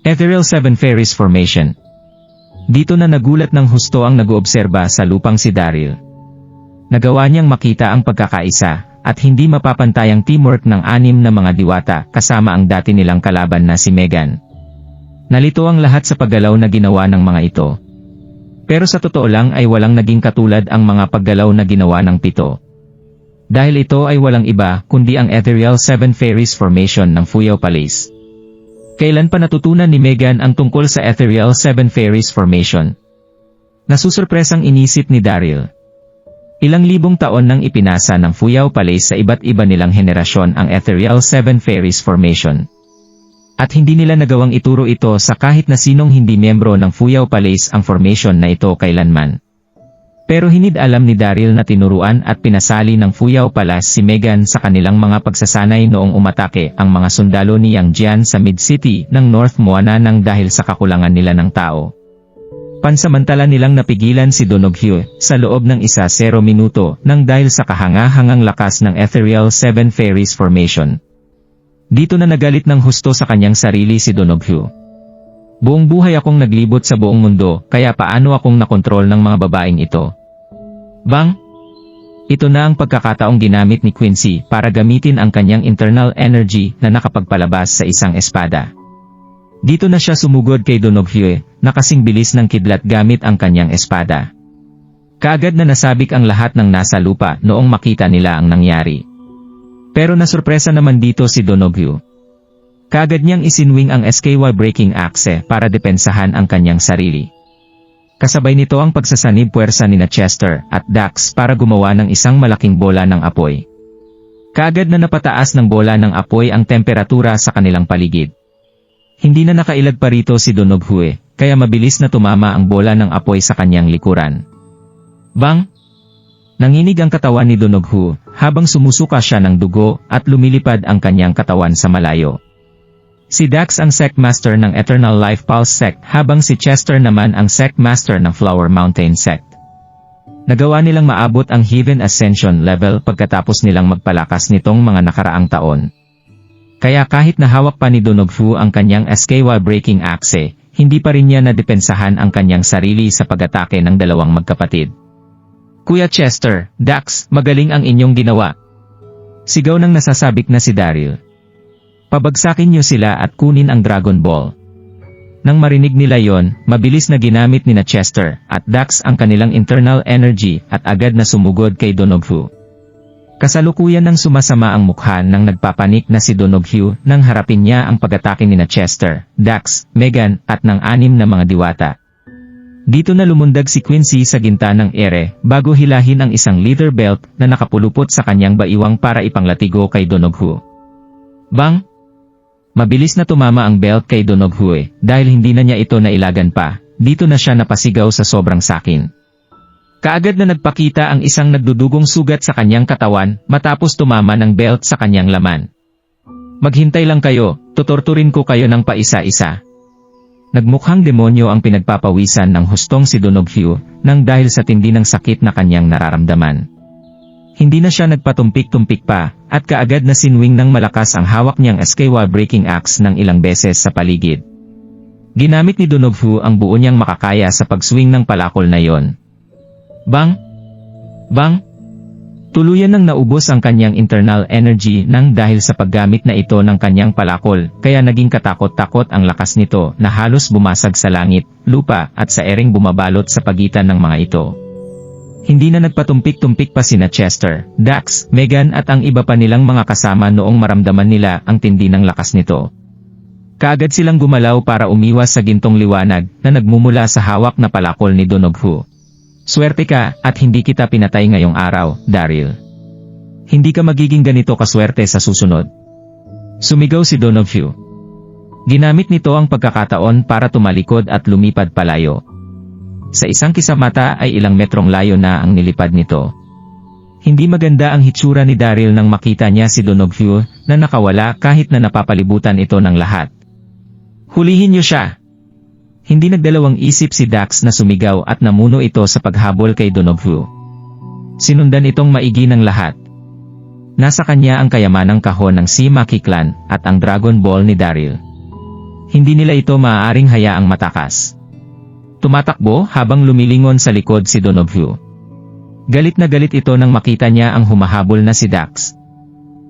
Ethereal 7 Fairies Formation. Dito na nagulat ng husto ang nag-oobserba sa lupang si Daryl. Nagawa niyang makita ang pagkakaisa at hindi mapapantayang teamwork ng 6 na mga diwata kasama ang dati nilang kalaban na si Megan. Nalito ang lahat sa paggalaw na ginawa ng mga ito. Pero sa totoo lang ay walang naging katulad ang mga paggalaw na ginawa ng 7. Dahil ito ay walang iba kundi ang Ethereal 7 Fairies Formation ng Fuyao Palace. Kailan pa natutunan ni Megan ang tungkol sa Ethereal 7 Fairies Formation? Nasusurpresang inisip ni Daryl. Ilang libong taon nang ipinasa ng Fuyao Palace sa iba't iba nilang henerasyon ang Ethereal 7 Fairies Formation. At hindi nila nagawang ituro ito sa kahit na sinong hindi miyembro ng Fuyao Palace ang formation na ito kailanman. Pero hinid alam ni Daryl na tinuruan at pinasali ng Fuyao Palace si Megan sa kanilang mga pagsasanay noong umatake ang mga sundalo ni Yang Jian sa Mid-City ng North Moana nang dahil sa kakulangan nila ng tao. Pansamantala nilang napigilan si Donoghu sa loob ng 1-0 minuto nang dahil sa kahanga-hangang lakas ng Ethereal 7 Fairies Formation. Dito na nagalit ng husto sa kanyang sarili si Donoghu. Buong buhay akong naglibot sa buong mundo, kaya paano akong nakontrol ng mga babaeng ito? Bang! Ito na ang pagkakataong ginamit ni Quincy para gamitin ang kanyang internal energy na nakapagpalabas sa isang espada. Dito na siya sumugod kay Donoghu na kasing bilis ng kidlat gamit ang kanyang espada. Kaagad na nasabik ang lahat ng nasa lupa noong makita nila ang nangyari. Pero nasurpresa naman dito si Donoghu. Kaagad niyang isinwing ang SKY Breaking Axe para depensahan ang kanyang sarili. Kasabay nito ang pagsasanib puwersa ni Chester at Dax para gumawa ng isang malaking bola ng apoy. Kaagad na napataas ng bola ng apoy ang temperatura sa kanilang paligid. Hindi na nakailag pa rito si Donoghu kaya mabilis na tumama ang bola ng apoy sa kanyang likuran. Bang! Nanginig ang katawan ni Donoghu habang sumusuka siya ng dugo at lumilipad ang kanyang katawan sa malayo. Si Dax ang Sect Master ng Eternal Life Pulse Sect habang si Chester naman ang Sect Master ng Flower Mountain Sect. Nagawa nilang maabot ang Heaven Ascension level pagkatapos nilang magpalakas nitong mga nakaraang taon. Kaya kahit nahawak pa ni Donoghu ang kanyang SKY Breaking Axe, hindi pa rin niya nadepensahan ang kanyang sarili sa pag-atake ng dalawang magkapatid. Kuya Chester, Dax, magaling ang inyong ginawa. Sigaw ng nasasabik na si Daryl. Pabagsakin niyo sila at kunin ang Dragon Ball. Nang marinig nila yon, mabilis na ginamit ni Chester at Dax ang kanilang internal energy at agad na sumugod kay Donoghu. Kasalukuyan ng sumasama ang mukha nang nagpapanik na si Donoghu nang harapin niya ang pag-atake ni Chester, Dax, Megan at ng 6 na mga diwata. Dito na lumundag si Quincy sa ginta ng ere bago hilahin ang isang leather belt na nakapulupot sa kanyang baiwang para ipanglatigo kay Donoghu. Bang! Mabilis na tumama ang belt kay Donoghu dahil hindi na niya ito nailagan pa, dito na siya napasigaw sa sobrang sakin. Kaagad na nagpakita ang isang nagdudugong sugat sa kanyang katawan matapos tumama ng belt sa kanyang laman. Maghintay lang kayo, tutorturin ko kayo ng paisa-isa. Nagmukhang demonyo ang pinagpapawisan ng hustong si Donoghu nang dahil sa tindi ng sakit na kanyang nararamdaman. Hindi na siya nagpatumpik-tumpik pa at kaagad na sinwing ng malakas ang hawak niyang Eskewa breaking axe ng ilang beses sa paligid. Ginamit ni Donoghu ang buo niyang makakaya sa pagswing ng palakol na yon. Bang! Bang! Tuluyan nang naubos ang kanyang internal energy nang dahil sa paggamit na ito ng kanyang palakol, kaya naging katakot-takot ang lakas nito na halos bumasag sa langit, lupa at sa ering bumabalot sa pagitan ng mga ito. Hindi na nagpatumpik-tumpik pa sina Chester, Dax, Megan at ang iba pa nilang mga kasama noong maramdaman nila ang tindi ng lakas nito. Kaagad silang gumalaw para umiwas sa gintong liwanag na nagmumula sa hawak na palakol ni Donoghu. Swerte ka at hindi kita pinatay ngayong araw, Daryl. Hindi ka magiging ganito kaswerte sa susunod. Sumigaw si Donoghu. Ginamit nito ang pagkakataon para tumalikod at lumipad palayo. Sa isang kisamata ay ilang metrong layo na ang nilipad nito. Hindi maganda ang hitsura ni Daryl nang makita niya si Donoghu na nakawala kahit na napapalibutan ito ng lahat. Hulihin niyo siya! Hindi nagdalawang isip si Dax na sumigaw at namuno ito sa paghabol kay Donoghu. Sinundan itong maigi ng lahat. Nasa kanya ang kayamanang kahon ng Maki Clan at ang Dragon Ball ni Daryl. Hindi nila ito maaaring hayaang matakas. Tumatakbo habang lumilingon sa likod si Donoghu. Galit na galit ito nang makita niya ang humahabol na si Dax.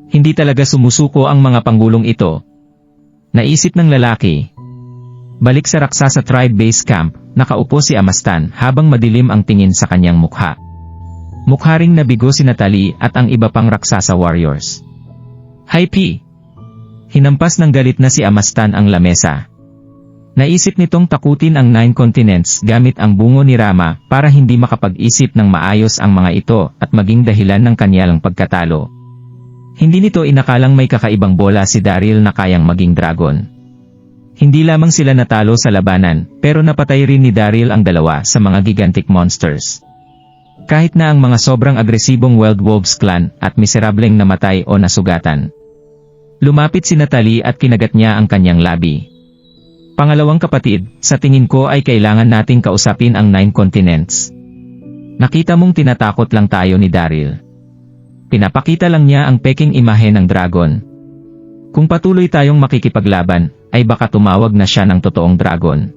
Hindi talaga sumusuko ang mga panggulong ito. Naisip ng lalaki. Balik sa Raksasa Tribe Base Camp, nakaupo si Amastan habang madilim ang tingin sa kanyang mukha. Mukha ring nabigo si Natalie at ang iba pang Raksasa Warriors. Hi P! Hinampas ng galit na si Amastan ang lamesa. Naisip nitong takutin ang 9 continents gamit ang bungo ni Rama para hindi makapag-isip ng maayos ang mga ito at maging dahilan ng kanilang pagkatalo. Hindi nito inakalang may kakaibang bola si Daryl na kayang maging dragon. Hindi lamang sila natalo sa labanan, pero napatay rin ni Daryl ang dalawa sa mga gigantic monsters. Kahit na ang mga sobrang agresibong Wild Wolves clan at miserableng namatay o nasugatan. Lumapit si Natalie at kinagat niya ang kanyang labi. Pangalawang kapatid, sa tingin ko ay kailangan nating kausapin ang 9 continents. Nakita mong tinatakot lang tayo ni Daryl. Pinapakita lang niya ang peking imahe ng dragon. Kung patuloy tayong makikipaglaban, ay baka tumawag na siya ng totoong dragon.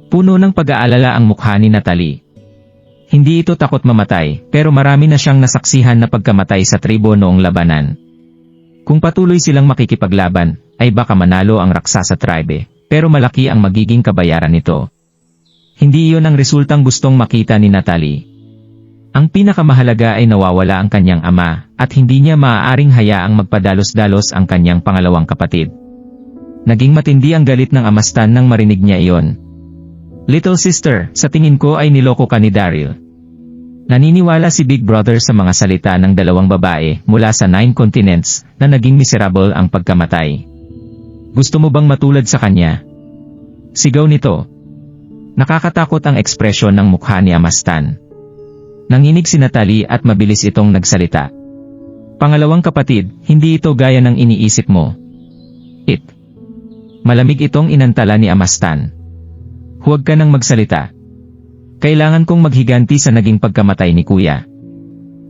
Puno ng pag-aalala ang mukha ni Natalie. Hindi ito takot mamatay, pero marami na siyang nasaksihan na pagkamatay sa tribo noong labanan. Kung patuloy silang makikipaglaban, ay baka manalo ang Raksasa Tribe, pero malaki ang magiging kabayaran nito. Hindi iyon ang resultang gustong makita ni Natalie. Ang pinakamahalaga ay nawawala ang kanyang ama, at hindi niya maaaring hayaang magpadalos-dalos ang kanyang pangalawang kapatid. Naging matindi ang galit ng Amastan nang marinig niya iyon. Little sister, sa tingin ko ay niloko ka ni Daryl. Naniniwala si Big Brother sa mga salita ng dalawang babae mula sa 9 continents na naging miserable ang pagkamatay. Gusto mo bang matulad sa kanya? Sigaw nito. Nakakatakot ang ekspresyon ng mukha ni Amastan. Nanginig si Natalie at mabilis itong nagsalita. Pangalawang kapatid, hindi ito gaya ng iniisip mo. Malamig itong inantala ni Amastan. Huwag ka nang magsalita. Kailangan kong maghiganti sa naging pagkamatay ni Kuya.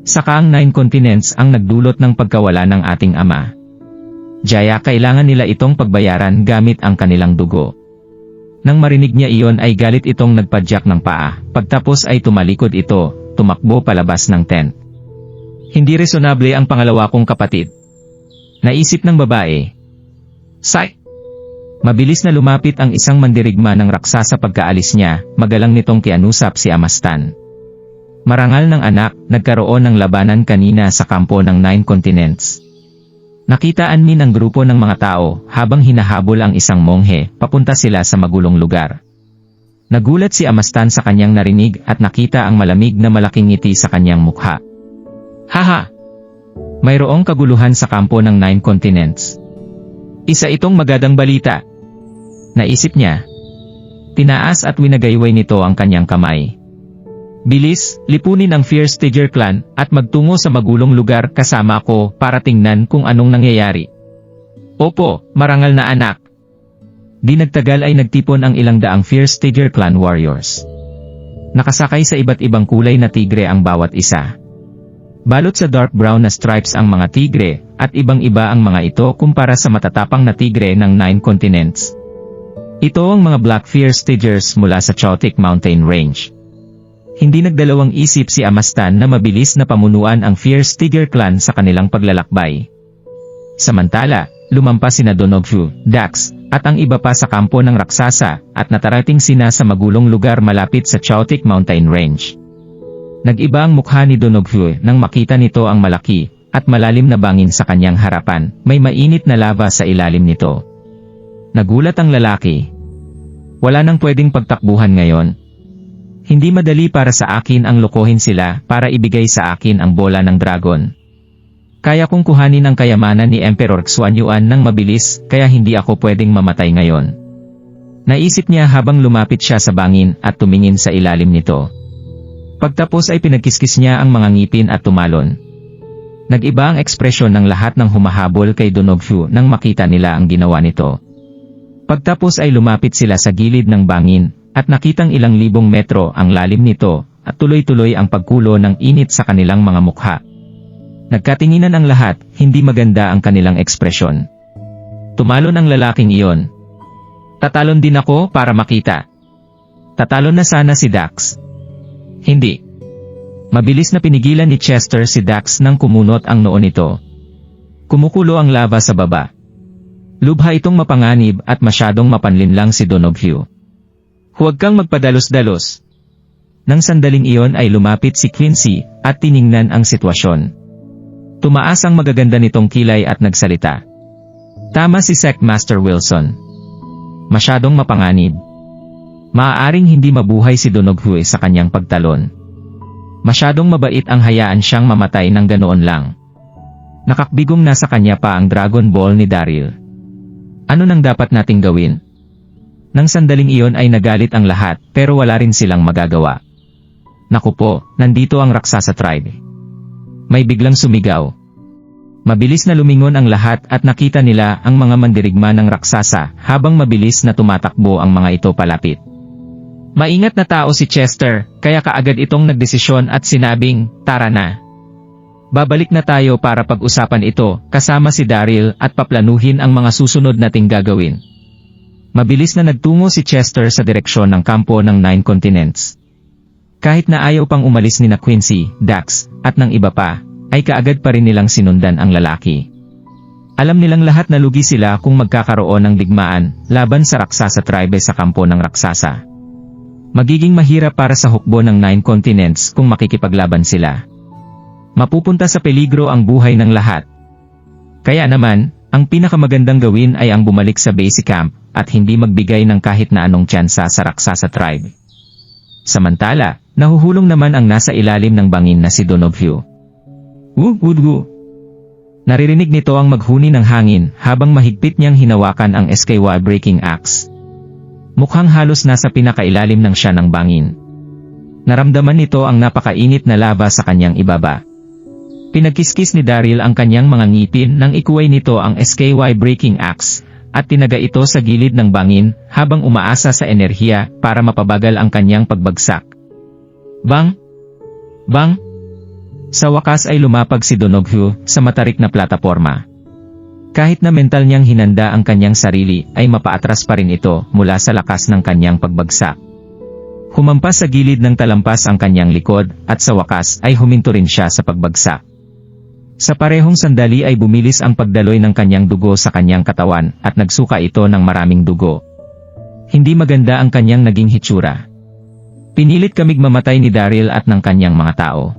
Saka ang 9 continents ang nagdulot ng pagkawala ng ating ama. Jaya, kailangan nila itong pagbayaran gamit ang kanilang dugo. Nang marinig niya iyon ay galit itong nagpadyak ng paa, pagtapos ay tumalikod ito, tumakbo palabas ng tent. Hindi resonable ang pangalawa kong kapatid. Naisip ng babae. Say! Mabilis na lumapit ang isang mandirigma ng raksasa pagkaalis niya, magalang nitong kianusap si Amastan. Marangal ng anak, nagkaroon ng labanan kanina sa kampo ng 9 continents. Nakitaan min ang grupo ng mga tao habang hinahabol ang isang monghe, papunta sila sa magulong lugar. Nagulat si Amastan sa kanyang narinig at nakita ang malamig na malaking ngiti sa kanyang mukha. Haha! Mayroong kaguluhan sa kampo ng 9 continents. Isa itong magandang balita. Naisip niya. Tinaas at winagayway nito ang kanyang kamay. Bilis, lipunin ang Fierce Tiger Clan at magtungo sa magulong lugar kasama ko para tingnan kung anong nangyayari. Opo, marangal na anak. Di nagtagal ay nagtipon ang ilang daang Fierce Tiger Clan warriors. Nakasakay sa iba't ibang kulay na tigre ang bawat isa. Balot sa dark brown na stripes ang mga tigre, at ibang-iba ang mga ito kumpara sa matatapang na tigre ng 9 continents. Ito ang mga Black Fierce Tigers mula sa Chothic Mountain Range. Hindi nagdalawang isip si Amastan na mabilis na pamunuan ang Fierce Tiger Clan sa kanilang paglalakbay. Samantala, lumampas sina Donoghu, Dax, at ang iba pa sa kampo ng raksasa, at natarating sina sa magulong lugar malapit sa Chothic Mountain Range. Nag-iba ang mukha ni Donoghu nang makita nito ang malaki, at malalim na bangin sa kanyang harapan, may mainit na lava sa ilalim nito. Nagulat ang lalaki. Wala nang pwedeng pagtakbuhan ngayon. Hindi madali para sa akin ang lokohin sila para ibigay sa akin ang bola ng dragon. Kaya kong kuhanin ang kayamanan ni Emperor Xuanyuan ng mabilis, kaya hindi ako pwedeng mamatay ngayon. Naisip niya habang lumapit siya sa bangin at tumingin sa ilalim nito. Pagtapos ay pinagkiskis niya ang mga ngipin at tumalon. Nag-iba ang ekspresyon ng lahat ng humahabol kay Donoghu nang makita nila ang ginawa nito. Pagtapos ay lumapit sila sa gilid ng bangin, at nakitang ilang libong metro ang lalim nito, at tuloy-tuloy ang pagkulo ng init sa kanilang mga mukha. Nagkatinginan ang lahat, hindi maganda ang kanilang ekspresyon. Tumalon ang lalaking iyon. Tatalon din ako para makita. Tatalon na sana si Dax. Hindi. Mabilis na pinigilan ni Chester si Dax nang kumunot ang noo nito. Kumukulo ang lava sa baba. Lubha itong mapanganib at masyadong mapanlinlang si Donoghu. Huwag kang magpadalos-dalos. Nang sandaling iyon ay lumapit si Quincy at tiningnan ang sitwasyon. Tumaas ang magaganda nitong kilay at nagsalita. Tama si Sect Master Wilson. Masyadong mapanganib. Maaaring hindi mabuhay si Donoghu sa kanyang pagtalon. Masyadong mabait ang hayaan siyang mamatay ng ganoon lang. Nakakbigong nasa kanya pa ang Dragon Ball ni Daryl. Ano nang dapat nating gawin? Nang sandaling iyon ay nagalit ang lahat, pero wala rin silang magagawa. Naku po, nandito ang raksasa tribe. May biglang sumigaw. Mabilis na lumingon ang lahat at nakita nila ang mga mandirigma ng raksasa habang mabilis na tumatakbo ang mga ito palapit. Maingat na tao si Chester, kaya kaagad itong nagdesisyon at sinabing, tara na. Babalik na tayo para pag-usapan ito, kasama si Daryl at paplanuhin ang mga susunod nating gagawin. Mabilis na nagtungo si Chester sa direksyon ng kampo ng 9 continents. Kahit na ayaw pang umalis ni na Quincy, Dax, at ng iba pa, ay kaagad pa rin nilang sinundan ang lalaki. Alam nilang lahat na lugi sila kung magkakaroon ng digmaan laban sa raksasa tribe sa kampo ng raksasa. Magiging mahirap para sa hukbo ng 9 continents kung makikipaglaban sila. Mapupunta sa peligro ang buhay ng lahat. Kaya naman, ang pinakamagandang gawin ay ang bumalik sa basic camp at hindi magbigay ng kahit na anong tsansa sa raksasa tribe. Samantala, nahuhulong naman ang nasa ilalim ng bangin na si Donoghu. Woo! Naririnig nito ang maghuni ng hangin habang mahigpit niyang hinawakan ang SKY Breaking Axe. Mukhang halos nasa pinakailalim ng siya ng bangin. Naramdaman nito ang napakainit na lava sa kanyang ibaba. Pinagkiskis ni Daryl ang kanyang mga ngipin nang ikuway nito ang SKY Breaking Axe, at tinaga ito sa gilid ng bangin habang umaasa sa enerhiya para mapabagal ang kanyang pagbagsak. Bang! Bang! Sa wakas ay lumapag si Donoghu sa matarik na plataporma. Kahit na mental niyang hinanda ang kanyang sarili, ay mapaatras pa rin ito mula sa lakas ng kanyang pagbagsak. Humampas sa gilid ng talampas ang kanyang likod, at sa wakas ay huminto rin siya sa pagbagsak. Sa parehong sandali ay bumilis ang pagdaloy ng kanyang dugo sa kanyang katawan at nagsuka ito ng maraming dugo. Hindi maganda ang kanyang naging hitsura. Pinilit kaming mamatay ni Daryl at ng kanyang mga tao.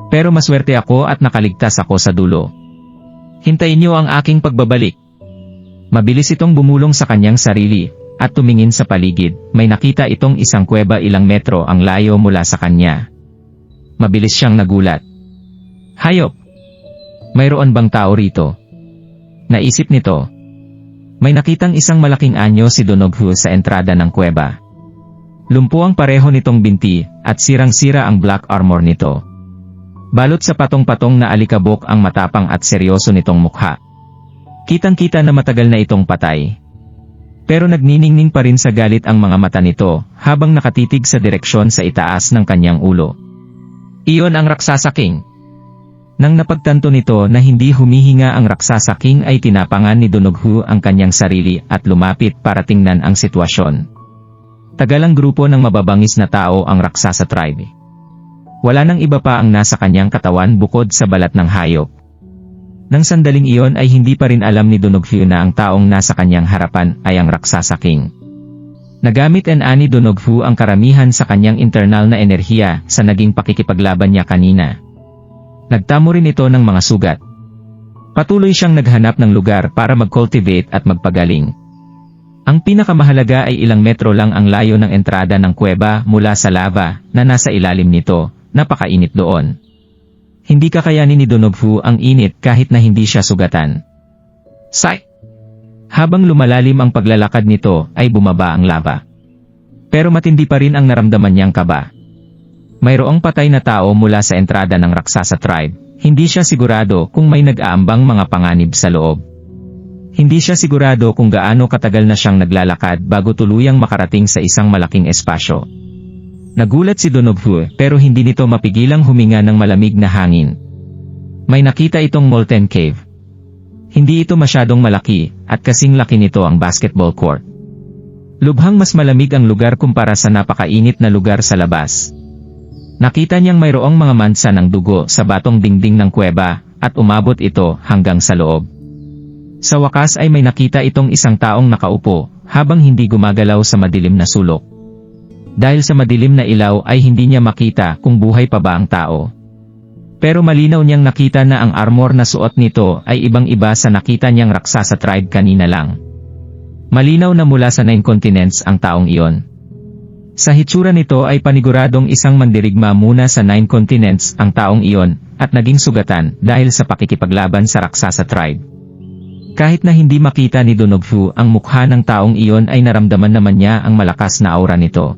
Pero maswerte ako at nakaligtas ako sa dulo. Hintayin niyo ang aking pagbabalik. Mabilis itong bumulong sa kanyang sarili at tumingin sa paligid. May nakita itong isang kuweba ilang metro ang layo mula sa kanya. Mabilis siyang nagulat. Hayop! Mayroon bang tao rito? Naisip nito. May nakitang isang malaking anyo si Donoghu sa entrada ng kuweba. Lumpo ang pareho nitong binti, at sirang-sira ang black armor nito. Balot sa patong-patong na alikabok ang matapang at seryoso nitong mukha. Kitang-kita na matagal na itong patay. Pero nagniningning pa rin sa galit ang mga mata nito, habang nakatitig sa direksyon sa itaas ng kanyang ulo. Iyon ang Raksasa King. Nang napagtanto nito na hindi humihinga ang Raksasa King ay tinapangan ni Donoghu ang kanyang sarili at lumapit para tingnan ang sitwasyon. Tagalang grupo ng mababangis na tao ang Raksasa Tribe. Wala nang iba pa ang nasa kanyang katawan bukod sa balat ng hayop. Nang sandaling iyon ay hindi pa rin alam ni Donoghu na ang taong nasa kanyang harapan ay ang Raksasa King. Nagamit ni Donoghu ang karamihan sa kanyang internal na enerhiya sa naging pakikipaglaban niya kanina. Nagtamo rin ito ng mga sugat. Patuloy siyang naghanap ng lugar para mag-cultivate at magpagaling. Ang pinakamahalaga ay ilang metro lang ang layo ng entrada ng kuweba mula sa lava na nasa ilalim nito, napakainit doon. Hindi kakayanin ni Donoghu ang init kahit na hindi siya sugatan. Sigh! Habang lumalalim ang paglalakad nito ay bumaba ang lava. Pero matindi pa rin ang naramdaman niyang kaba. Mayroong patay na tao mula sa entrada ng Raksasa Tribe. Hindi siya sigurado kung may nag-aambang mga panganib sa loob. Hindi siya sigurado kung gaano katagal na siyang naglalakad bago tuluyang makarating sa isang malaking espasyo. Nagulat si Donoghu pero hindi nito mapigilang huminga ng malamig na hangin. May nakita itong molten cave. Hindi ito masyadong malaki at kasing laki nito ang basketball court. Lubhang mas malamig ang lugar kumpara sa napakainit na lugar sa labas. Nakita niyang mayroong mga mansa ng dugo sa batong dingding ng kuweba at umabot ito hanggang sa loob. Sa wakas ay may nakita itong isang taong nakaupo habang hindi gumagalaw sa madilim na sulok. Dahil sa madilim na ilaw ay hindi niya makita kung buhay pa ba ang tao. Pero malinaw niyang nakita na ang armor na suot nito ay ibang-iba sa nakita niyang Raksasa Tribe kanina lang. Malinaw na mula sa 9 continents ang taong iyon. Sa hitsura nito ay paniguradong isang mandirigma muna sa 9 continents ang taong iyon at naging sugatan dahil sa pakikipaglaban sa Raksasa Tribe. Kahit na hindi makita ni Donoghu ang mukha ng taong iyon ay naramdaman naman niya ang malakas na aura nito.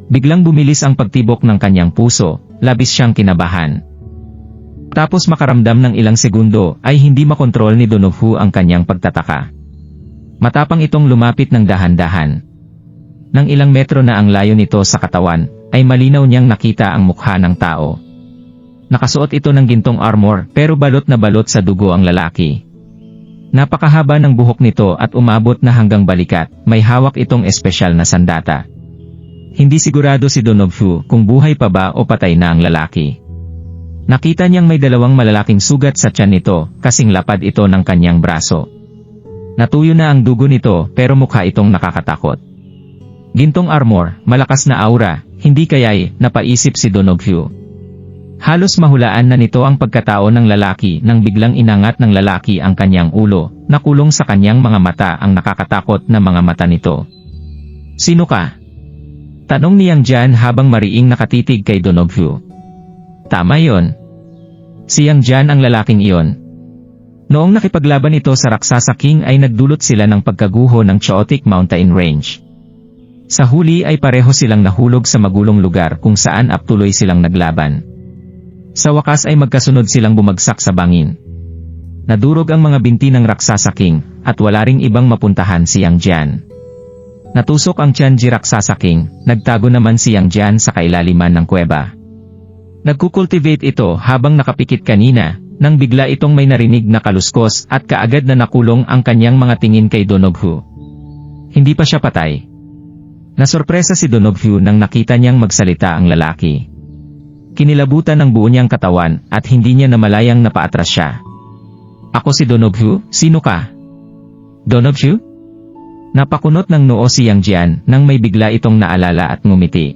Biglang bumilis ang pagtibok ng kanyang puso, labis siyang kinabahan. Tapos makaramdam ng ilang segundo ay hindi makontrol ni Donoghu ang kanyang pagtataka. Matapang itong lumapit ng dahan-dahan. Nang ilang metro na ang layo nito sa katawan, ay malinaw niyang nakita ang mukha ng tao. Nakasuot ito ng gintong armor pero balot na balot sa dugo ang lalaki. Napakahaba ng buhok nito at umabot na hanggang balikat, may hawak itong espesyal na sandata. Hindi sigurado si Donoghu kung buhay pa ba o patay na ang lalaki. Nakita niyang may dalawang malalaking sugat sa tiyan nito, kasing lapad ito ng kanyang braso. Natuyo na ang dugo nito pero mukha itong nakakatakot. Gintong armor, malakas na aura, hindi kaya'y napaisip si Donoghu. Halos mahulaan na nito ang pagkatao ng lalaki nang biglang inangat ng lalaki ang kanyang ulo, nakulong sa kanyang mga mata ang nakakatakot na mga mata nito. Sino ka? Tanong ni Yang Jian habang mariing nakatitig kay Donoghu. Tama yon. Si Yang Jian ang lalaking iyon. Noong nakipaglaban ito sa Raksasa King ay nagdulot sila ng pagkaguho ng Chaotic Mountain Range. Sa huli ay pareho silang nahulog sa magulong lugar kung saan aptuloy silang naglaban. Sa wakas ay magkasunod silang bumagsak sa bangin. Nadurog ang mga binti ng Raksasa King at wala ring ibang mapuntahan si Yang Jian. Natusok ang Tianji Raksasa King, nagtago naman si Yang Jian sa kailaliman ng kuweba. Nagkukultivate ito habang nakapikit kanina, nang bigla itong may narinig na kaluskos at kaagad na nakulong ang kanyang mga tingin kay Donoghu. Hindi pa siya patay. Nasorpresa si Donoghu nang nakita niyang magsalita ang lalaki. Kinilabutan ng buo niyang katawan at hindi niya namalayang napaatras siya. Ako si Donoghu, sino ka? Donoghu? Napakunot ng noo si Yang Jian nang may bigla itong naalala at ngumiti.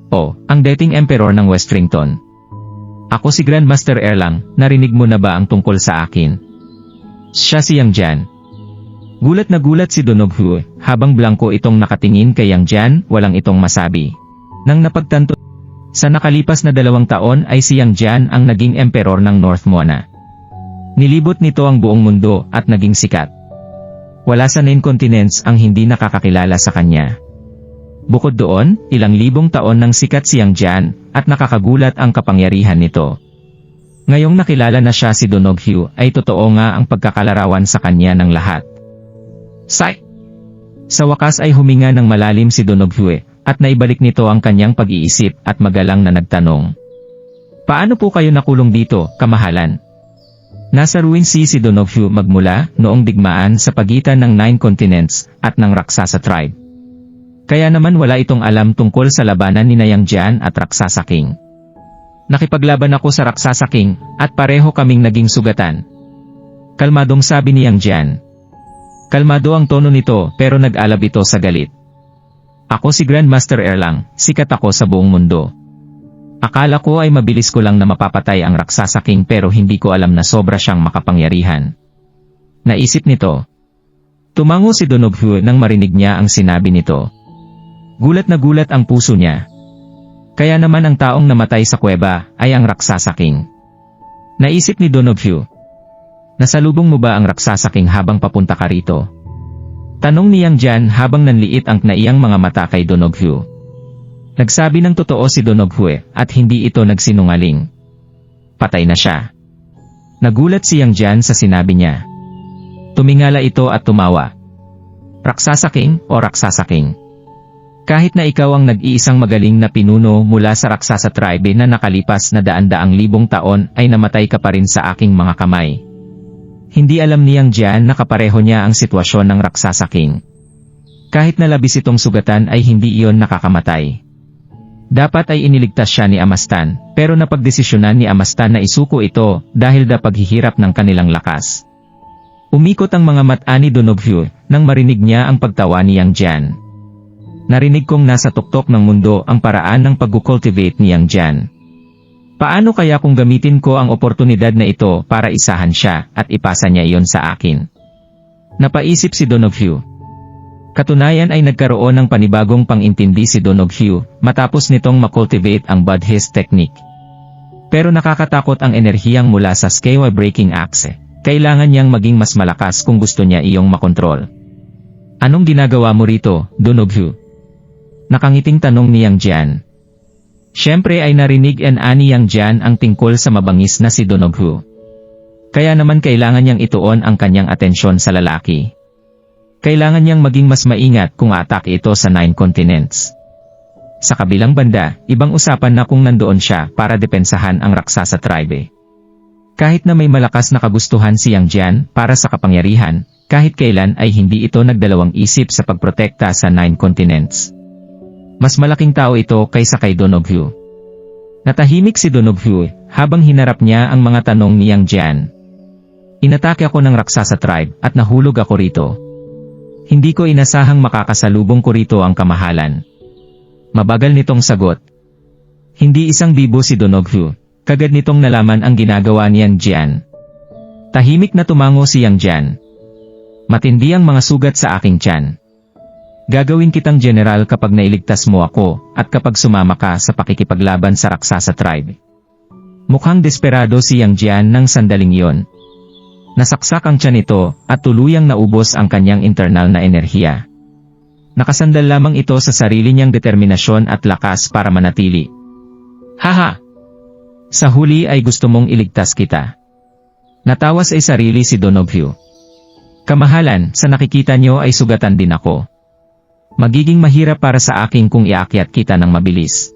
Oh, ang dating emperor ng Westrington. Ako si Grandmaster Erlang, narinig mo na ba ang tungkol sa akin? Siya si Yang Jian. Gulat na gulat si Donoghu, habang blanko itong nakatingin kay Yang Jian, walang itong masabi. Nang napagtanto, sa nakalipas na 2 taon ay si Yang Jian ang naging emperor ng North Mona. Nilibot nito ang buong mundo at naging sikat. Wala sa 9 continents ang hindi nakakakilala sa kanya. Bukod doon, ilang libong taon nang sikat si Yang Jian, at nakakagulat ang kapangyarihan nito. Ngayong nakilala na siya si Donoghu, ay totoo nga ang pagkakalarawan sa kanya ng lahat. Sa wakas ay huminga ng malalim si Donoghu, at naibalik nito ang kanyang pag-iisip at magalang na nagtanong. Paano po kayo nakulong dito, kamahalan? Nasa Ruin Sea si Donoghu magmula noong digmaan sa pagitan ng 9 continents at ng Raksasa tribe. Kaya naman wala itong alam tungkol sa labanan ni Yang Jian at Raksasa King. Nakipaglaban ako sa Raksasa King, at pareho kaming naging sugatan. Kalmadong sabi ni Yang Jian. Kalmado ang tono nito pero nag-alab ito sa galit. Ako si Grandmaster Erlang, sikat ako sa buong mundo. Akala ko ay mabilis ko lang na mapapatay ang Raksasa King pero hindi ko alam na sobra siyang makapangyarihan. Naisip nito. Tumango si Donoghu nang marinig niya ang sinabi nito. Gulat na gulat ang puso niya. Kaya naman ang taong namatay sa kuweba ay ang Raksasa King. Naisip ni Donoghu. Nasalubong mo ba ang Raksasa King habang papunta ka rito? Tanong ni Yang Jian habang nanliit ang naiyang mga mata kay Donoghu. Nagsabi ng totoo si Donoghu at hindi ito nagsinungaling. Patay na siya. Nagulat si Yang Jian sa sinabi niya. Tumingala ito at tumawa. Raksasa King o Raksasa King? Kahit na ikaw ang nag-iisang magaling na pinuno mula sa Raksasa tribe na nakalipas na daan-daang libong taon ay namatay ka pa rin sa aking mga kamay. Hindi alam ni Yang Jian na kapareho niya ang sitwasyon ng Raksasa King. Kahit na labis itong sugatan ay hindi iyon nakakamatay. Dapat ay iniligtas siya ni Amastan, pero napagdesisyonan ni Amastan na isuko ito dahil sa paghihirap ng kanilang lakas. Umikot ang mga mata ni Donoghu nang marinig niya ang pagtawa ni Yang Jian. Narinig kong nasa tuktok ng mundo ang paraan ng pag-cultivate ni Yang Jian. Paano kaya kung gamitin ko ang oportunidad na ito para isahan siya at ipasa niya iyon sa akin? Napaisip si Donoghu. Katunayan ay nagkaroon ng panibagong pang-intindi si Donoghu matapos nitong makultivate ang Buddhist technique. Pero nakakatakot ang enerhiyang mula sa Skewa Breaking Axe. Kailangan niyang maging mas malakas kung gusto niya iyong makontrol. Anong ginagawa mo rito, Donoghu? Nakangiting tanong ni Yang Jian. Siyempre ay narinig ani Yang Jian ang tungkol sa mabangis na si Donoghu. Kaya naman kailangan niyang ituon ang kanyang atensyon sa lalaki. Kailangan niyang maging mas maingat kung atake ito sa 9 continents. Sa kabilang banda, ibang usapan na kung nandoon siya para depensahan ang Raksasa tribe. Kahit na may malakas na kagustuhan si Yang Jian para sa kapangyarihan, kahit kailan ay hindi ito nagdalawang isip sa pagprotekta sa 9 continents. Mas malaking tao ito kaysa kay Donoghu. Natahimik si Donoghu habang hinarap niya ang mga tanong ni Yang Jian. Inatake ako ng Raksasa tribe at nahulog ako rito. Hindi ko inasahang makakasalubong ko rito ang kamahalan. Mabagal nitong sagot. Hindi isang bibo si Donoghu, kagad nitong nalaman ang ginagawa ni Yang Jian. Tahimik na tumango si Yang Jian. Matindi ang mga sugat sa aking tiyan. Gagawin kitang general kapag nailigtas mo ako, at kapag sumama ka sa pakikipaglaban sa Raksasa tribe. Mukhang desperado si Yang Jian ng sandaling iyon. Nasaksak ang tiyan nito, at tuluyang naubos ang kanyang internal na enerhiya. Nakasandal lamang ito sa sarili niyang determinasyon at lakas para manatili. Haha! Sa huli ay gusto mong iligtas kita. Natawa sa sarili si Donoghu. Kamahalan, sa nakikita niyo ay sugatan din ako. Magiging mahirap para sa akin kung iakyat kita ng mabilis.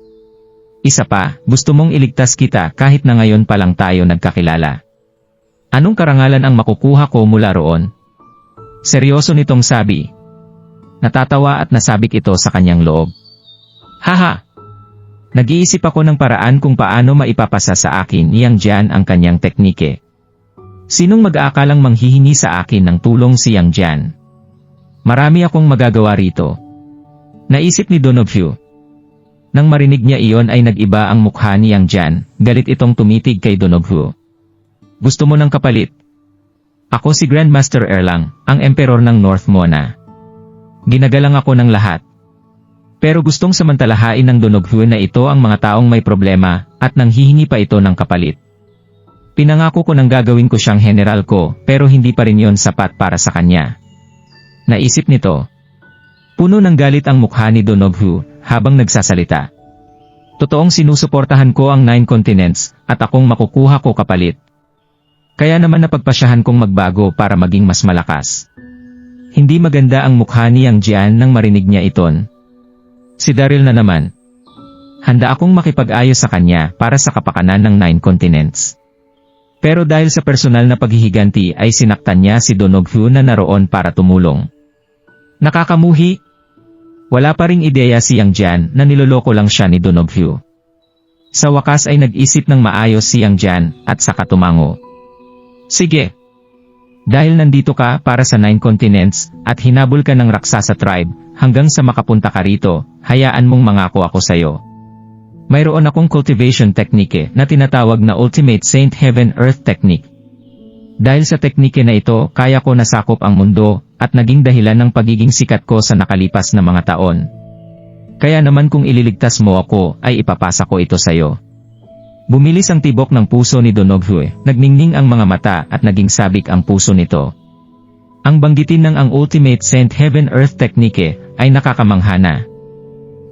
Isa pa, gusto mong iligtas kita kahit na ngayon pa lang tayo nagkakilala. Anong karangalan ang makukuha ko mula roon? Seryoso nitong sabi. Natatawa at nasabik ito sa kanyang loob. Haha! Nag-iisip ako ng paraan kung paano maipapasa sa akin ni Yang Jian ang kanyang teknike. Sinong mag-aakalang manghihingi sa akin ng tulong si Yang Jian? Marami akong magagawa rito. Naisip ni Donoghu. Nang marinig niya iyon ay nag-iba ang mukha ni Yang Jian, galit itong tumitig kay Donoghu. Gusto mo ng kapalit? Ako si Grandmaster Erlang, ang Emperor ng North Mona. Ginagalang ako ng lahat. Pero gustong samantalahain ng Donoghu na ito ang mga taong may problema, at nanghihingi pa ito ng kapalit. Pinangako ko nang gagawin ko siyang general ko, pero hindi pa rin yon sapat para sa kanya. Naisip nito. Puno ng galit ang mukha ni Donoghu habang nagsasalita. Totoong sinusuportahan ko ang 9 continents at akong makukuha ko kapalit. Kaya naman napagpasyahan kong magbago para maging mas malakas. Hindi maganda ang mukha ni Yang Jian nang marinig niya iton. Si Daryl na naman. Handa akong makipag-ayos sa kanya para sa kapakanan ng 9 continents. Pero dahil sa personal na paghihiganti ay sinaktan niya si Donoghu na naroon para tumulong. Nakakamuhi. Wala pa ring ideya si Yang Jian na niloloko lang siya ni Donoghu. Sa wakas ay nag-isip ng maayos si Yang Jian at saka tumango. Sige. Dahil nandito ka para sa 9 continents at hinabol ka ng raksasa tribe hanggang sa makapunta ka rito, hayaan mong mangako ako sayo. Mayroon akong cultivation technique na tinatawag na Ultimate Saint Heaven Earth Technique. Dahil sa teknike na ito, kaya ko nasakop ang mundo at naging dahilan ng pagiging sikat ko sa nakalipas na mga taon. Kaya naman kung ililigtas mo ako, ay ipapasa ko ito sayo. Bumilis ang tibok ng puso ni Donoghu, nagningning ang mga mata at naging sabik ang puso nito. Ang banggitin ng ang Ultimate Saint Heaven Earth Technique ay nakakamanghana.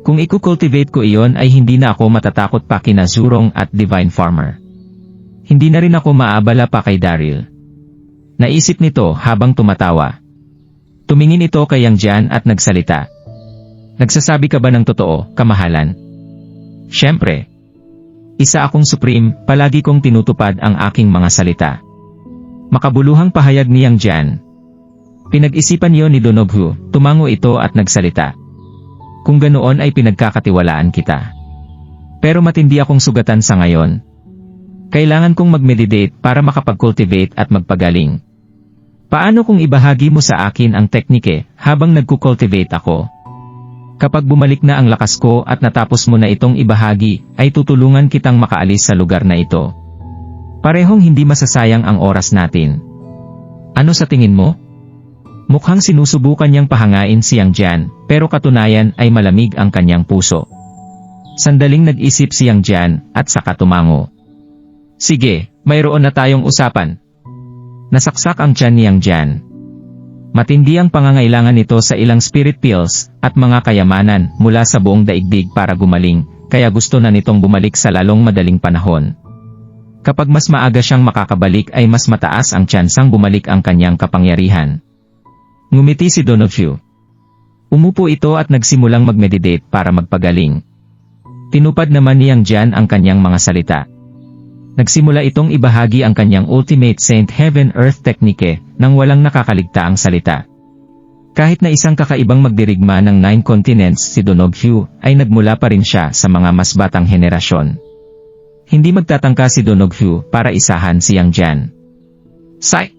Kung ikukultivate ko iyon ay hindi na ako matatakot pa kina Zhurong at Divine Farmer. Hindi na rin ako maabala pa kay Daryl. Naisip nito habang tumatawa. Tumingin ito kay Yang Jian at nagsalita. Nagsasabi ka ba ng totoo, kamahalan? Siyempre. Isa akong supreme, palagi kong tinutupad ang aking mga salita. Makabuluhang pahayag ni Yang Jian. Pinag-isipan yon ni Donoghu, tumango ito at nagsalita. Kung ganoon ay pinagkakatiwalaan kita. Pero matindi akong sugatan sa ngayon. Kailangan kong mag-meditate para makapag-cultivate at magpagaling. Paano kung ibahagi mo sa akin ang teknike habang nagkukultivate ako? Kapag bumalik na ang lakas ko at natapos mo na itong ibahagi, ay tutulungan kitang makaalis sa lugar na ito. Parehong hindi masasayang ang oras natin. Ano sa tingin mo? Mukhang sinusubukan niyang pahangain si Yang Jian, pero katunayan ay malamig ang kanyang puso. Sandaling nag-isip si Yang Jian at saka tumango. Sige, mayroon na tayong usapan. Nasaksak ang tiyan ni Yang Jian. Matindi ang pangangailangan nito sa ilang spirit pills at mga kayamanan mula sa buong daigdig para gumaling, kaya gusto na nitong bumalik sa lalong madaling panahon. Kapag mas maaga siyang makakabalik ay mas mataas ang tsansang bumalik ang kanyang kapangyarihan. Ngumiti si Donoghu. Umupo ito at nagsimulang mag-meditate para magpagaling. Tinupad naman ni Yang Jian ang kanyang mga salita. Nagsimula itong ibahagi ang kanyang Ultimate Saint Heaven Earth Technique nang walang nakakaligtaang salita. Kahit na isang kakaibang magdirigma ng 9 continents si Donoghu, ay nagmula pa rin siya sa mga mas batang henerasyon. Hindi magtatangka si Donoghu para isahan si Yang Jian. Psych!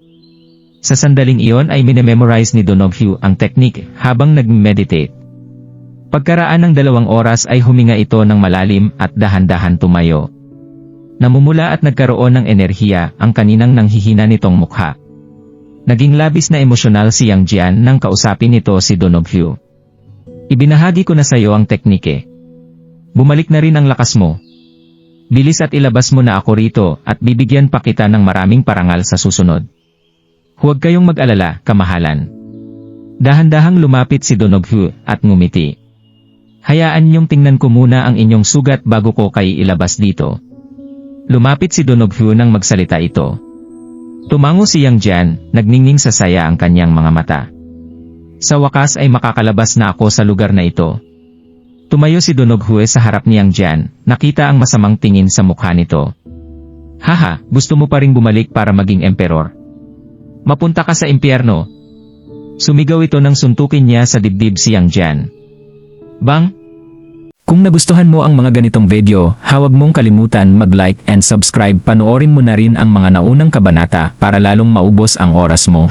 Sa sandaling iyon ay minememorize ni Donoghu ang technique habang nag-meditate. Pagkaraan ng 2 oras ay huminga ito ng malalim at dahan-dahan tumayo. Namumula at nagkaroon ng enerhiya ang kaninang nanghihina nitong mukha. Naging labis na emosyonal si Yang Jian nang kausapin nito si Donoghu. Ibinahagi ko na sa iyo ang teknike. Bumalik na rin ang lakas mo. Bilis at ilabas mo na ako rito at bibigyan pa kita ng maraming parangal sa susunod. Huwag kayong mag-alala, kamahalan. Dahan-dahang lumapit si Donoghu at ngumiti. Hayaan niyong tingnan ko muna ang inyong sugat bago ko kayo ilabas dito. Lumapit si Donoghu nang magsalita ito. Tumango si Yang Jian, nagningning sa saya ang kanyang mga mata. Sa wakas ay makakalabas na ako sa lugar na ito. Tumayo si Donoghu sa harap ni Yang Jian, nakita ang masamang tingin sa mukha nito. Haha, gusto mo pa ring bumalik para maging emperor? Mapunta ka sa impyerno. Sumigaw ito nang suntukin niya sa dibdib si Yang Jian. Bang! Kung nagustuhan mo ang mga ganitong video, huwag mong kalimutan mag-like and subscribe. Panoorin mo na rin ang mga naunang kabanata para lalong maubos ang oras mo.